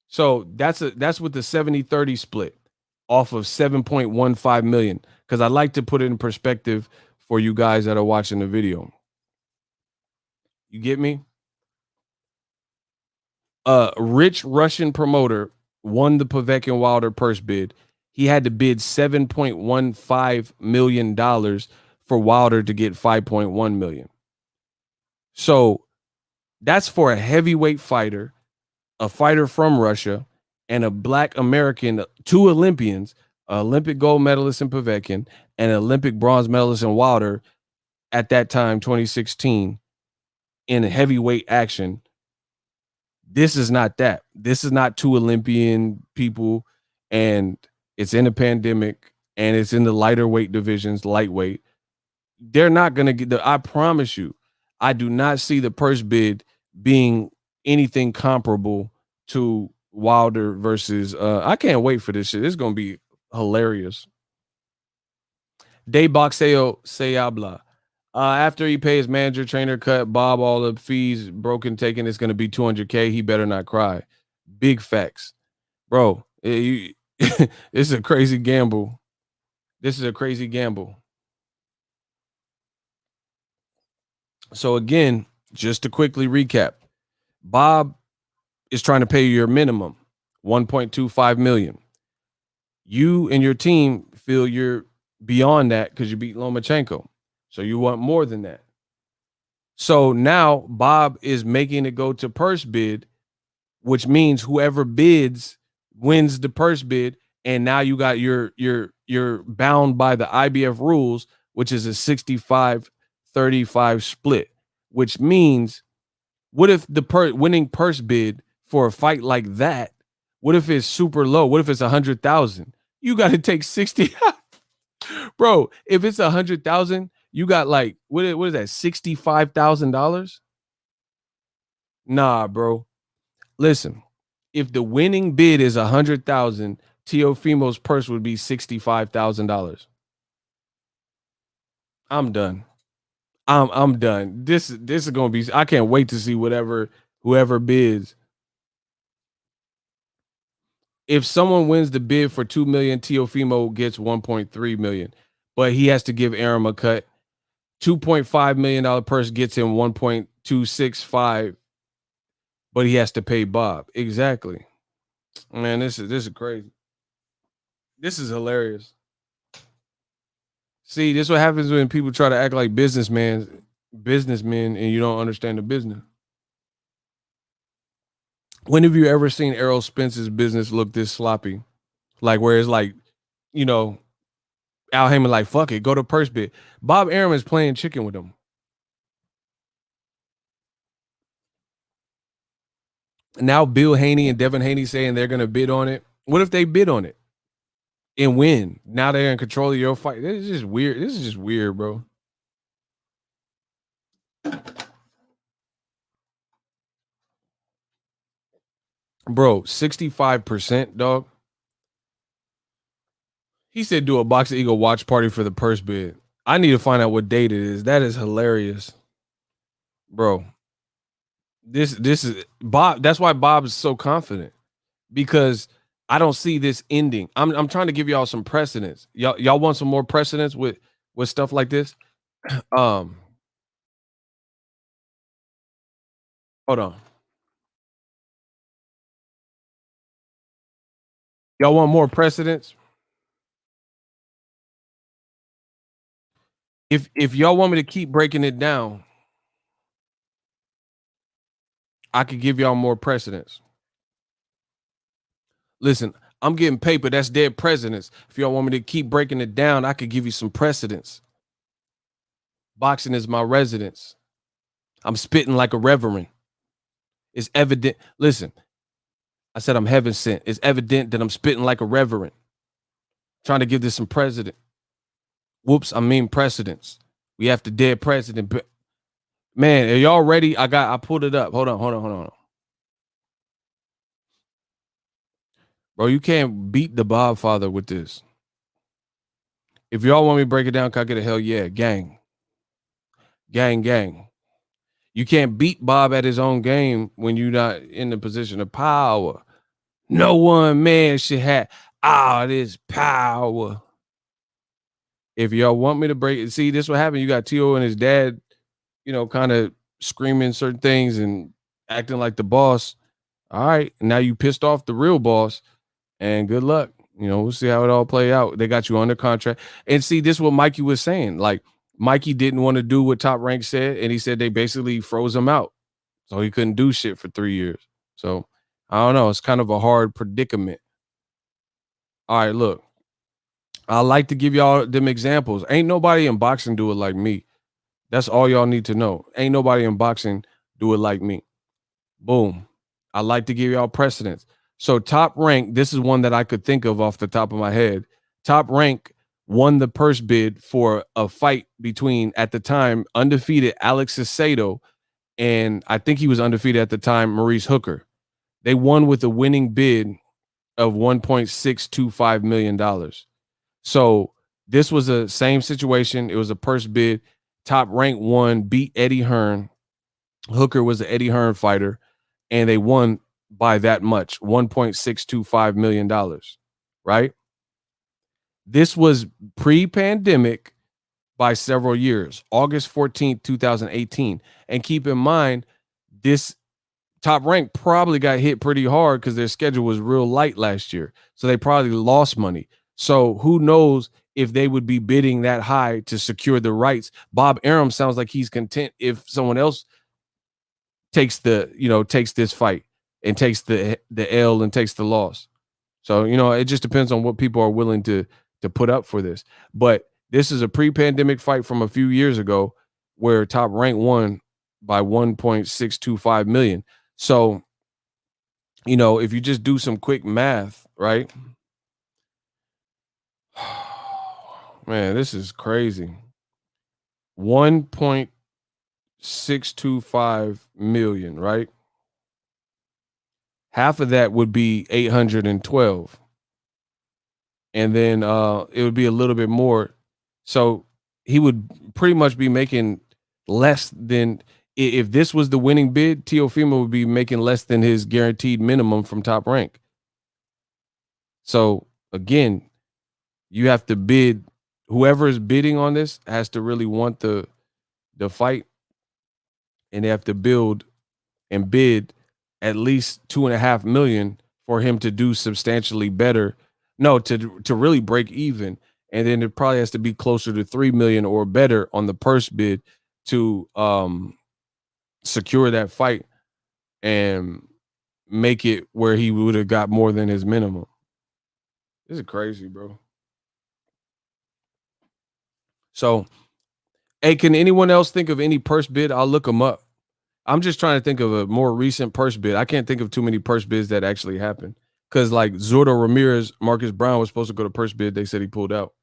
So that's with the 70-30 split off of 7.15 million, because I like to put it in perspective for you guys that are watching the video. You get me? A rich Russian promoter won the Povetkin Wilder purse bid. He had to bid $7.15 million for Wilder to get 5.1 million. So that's for a heavyweight fighter, a fighter from Russia, and a Black American, two Olympians, Olympic gold medalist in Povetkin and Olympic bronze medalist in Wilder at that time, 2016, in heavyweight action. This is not that. This is not two Olympian people, and it's in a pandemic, and it's in the lighter weight divisions, lightweight. They're not going to get I promise you, I do not see the purse bid being anything comparable to Wilder versus, I can't wait for this shit. It's going to be hilarious. De Boxeo se habla. After he pays manager, trainer, cut, Bob, all the fees, broken, taken, it's going to be $200K. He better not cry. Big facts. Bro, this is a crazy gamble. So again, just to quickly recap, Bob is trying to pay you your minimum, $1.25 million. You and your team feel you're beyond that because you beat Lomachenko. So you want more than that. So now Bob is making it go to purse bid, which means whoever bids wins the purse bid. And now you got you're bound by the IBF rules, which is a 65-35 split, which means what if the winning purse bid for a fight like that, what if it's super low? What if it's 100,000? You got to take 60. Bro, if it's 100,000, you got like, what is that, $65,000? Nah, bro. Listen, if the winning bid is 100,000, Teofimo's purse would be $65,000. I'm done. I'm done. This is gonna be. I can't wait to see whoever bids. If someone wins the bid for 2 million, Teofimo gets 1.3 million, but he has to give Arum a cut. $2.5 million purse gets him 1.265, but he has to pay Bob. Exactly. Man, this is crazy. This is hilarious. See, this is what happens when people try to act like businessmen, and you don't understand the business. When have you ever seen Errol Spence's business look this sloppy? Like where it's like, Al Heyman like, fuck it, go to purse bid. Bob Arum is playing chicken with him. Now Bill Haney and Devin Haney saying they're going to bid on it. What if they bid on it? and win. Now they're in control of your fight. This is just weird. This is just weird, bro. Bro, 65%, dog. He said do a Boxingego watch party for the purse bid. I need to find out what date it is. That is hilarious. Bro. This is Bob. That's why Bob is so confident. Because I don't see this ending. I'm trying to give y'all some precedents. Y'all want some more precedents with stuff like this? Hold on. Y'all want more precedents? If y'all want me to keep breaking it down, I could give y'all more precedents. Listen, I'm getting paper. That's dead precedents. If y'all want me to keep breaking it down, I could give you some precedents. Boxing is my residence. I'm spitting like a reverend. It's evident. Listen, I said I'm heaven sent. It's evident that I'm spitting like a reverend. Trying to give this some precedent. Whoops, I mean precedents. We have to dead precedent. Man, are y'all ready? I pulled it up. Hold on. Bro, you can't beat the Bob father with this. If y'all want me to break it down, can I get a hell yeah? Gang. Gang. You can't beat Bob at his own game when you're not in the position of power. No one man should have all this power. If y'all want me to break it, see, this what happened. You got T.O. and his dad, kind of screaming certain things and acting like the boss. All right, now you pissed off the real boss, and good luck. We'll see how it all play out. They got you under contract. And see, this is what Mikey was saying. Like, Mikey didn't want to do what Top Rank said, and he said they basically froze him out. So he couldn't do shit for 3 years. So, I don't know. It's kind of a hard predicament. All right, look. I like to give y'all them examples. Ain't nobody in boxing do it like me. That's all y'all need to know. Ain't nobody in boxing do it like me. Boom. I like to give y'all precedents. So Top Rank, this is one that I could think of off the top of my head. Top Rank won the purse bid for a fight between, at the time, undefeated Alex Sacedo, and I think he was undefeated at the time, Maurice Hooker. They won with a winning bid of $1.625 million. So this was a same situation. It was a purse bid. Top Rank won, beat Eddie Hearn. Hooker was the Eddie Hearn fighter, and they won by that much, $1.625 million, right? This was pre-pandemic by several years, August 14th, 2018. And keep in mind, this Top Rank probably got hit pretty hard because their schedule was real light last year. So they probably lost money. So who knows if they would be bidding that high to secure the rights. Bob Arum sounds like he's content if someone else takes this fight and takes the L and takes the loss. So, it just depends on what people are willing to put up for this. But this is a pre-pandemic fight from a few years ago where Top Rank won by 1.625 million. So, if you just do some quick math, right? Man, this is crazy. 1.625 million, right? Half of that would be 812. And then it would be a little bit more. So he would pretty much be making less than, if this was the winning bid, Teofimo would be making less than his guaranteed minimum from Top Rank. So again, you have to bid. Whoever is bidding on this has to really want the fight, and they have to build and bid at least 2.5 million for him to do substantially better. No, to really break even. And then it probably has to be closer to 3 million or better on the purse bid to secure that fight and make it where he would have got more than his minimum. This is crazy, bro. So, hey, can anyone else think of any purse bid? I'll look them up. I'm just trying to think of a more recent purse bid. I can't think of too many purse bids that actually happened. Because like Zurdo Ramirez, Marcus Brown was supposed to go to purse bid. They said he pulled out.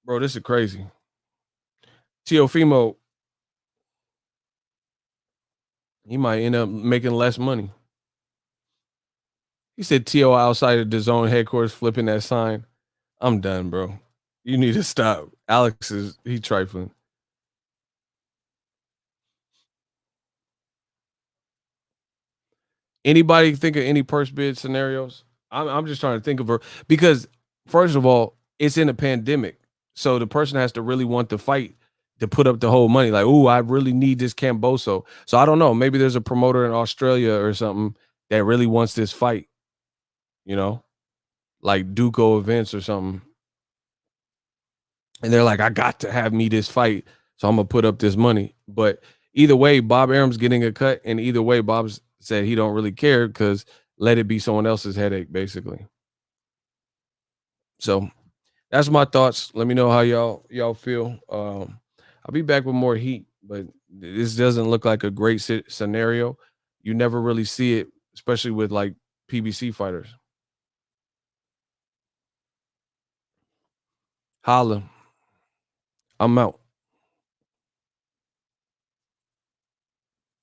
Bro, this is crazy. Teofimo, he might end up making less money. He said T.O. outside of the zone headquarters flipping that sign. I'm done, bro. You need to stop. Alex he trifling. Anybody think of any purse bid scenarios? I'm just trying to think of her because first of all, it's in a pandemic. So the person has to really want to fight to put up the whole money. Like, ooh, I really need this Camboso. So I don't know. Maybe there's a promoter in Australia or something that really wants this fight, you know, like Duco events or something. And they're like, I got to have me this fight. So I'm going to put up this money. But either way, Bob Arum's getting a cut. And either way, Bob's said he don't really care because let it be someone else's headache, basically. So that's my thoughts. Let me know how y'all feel. I'll be back with more heat, but this doesn't look like a great scenario. You never really see it, especially with like PBC fighters. Holla. I'm out.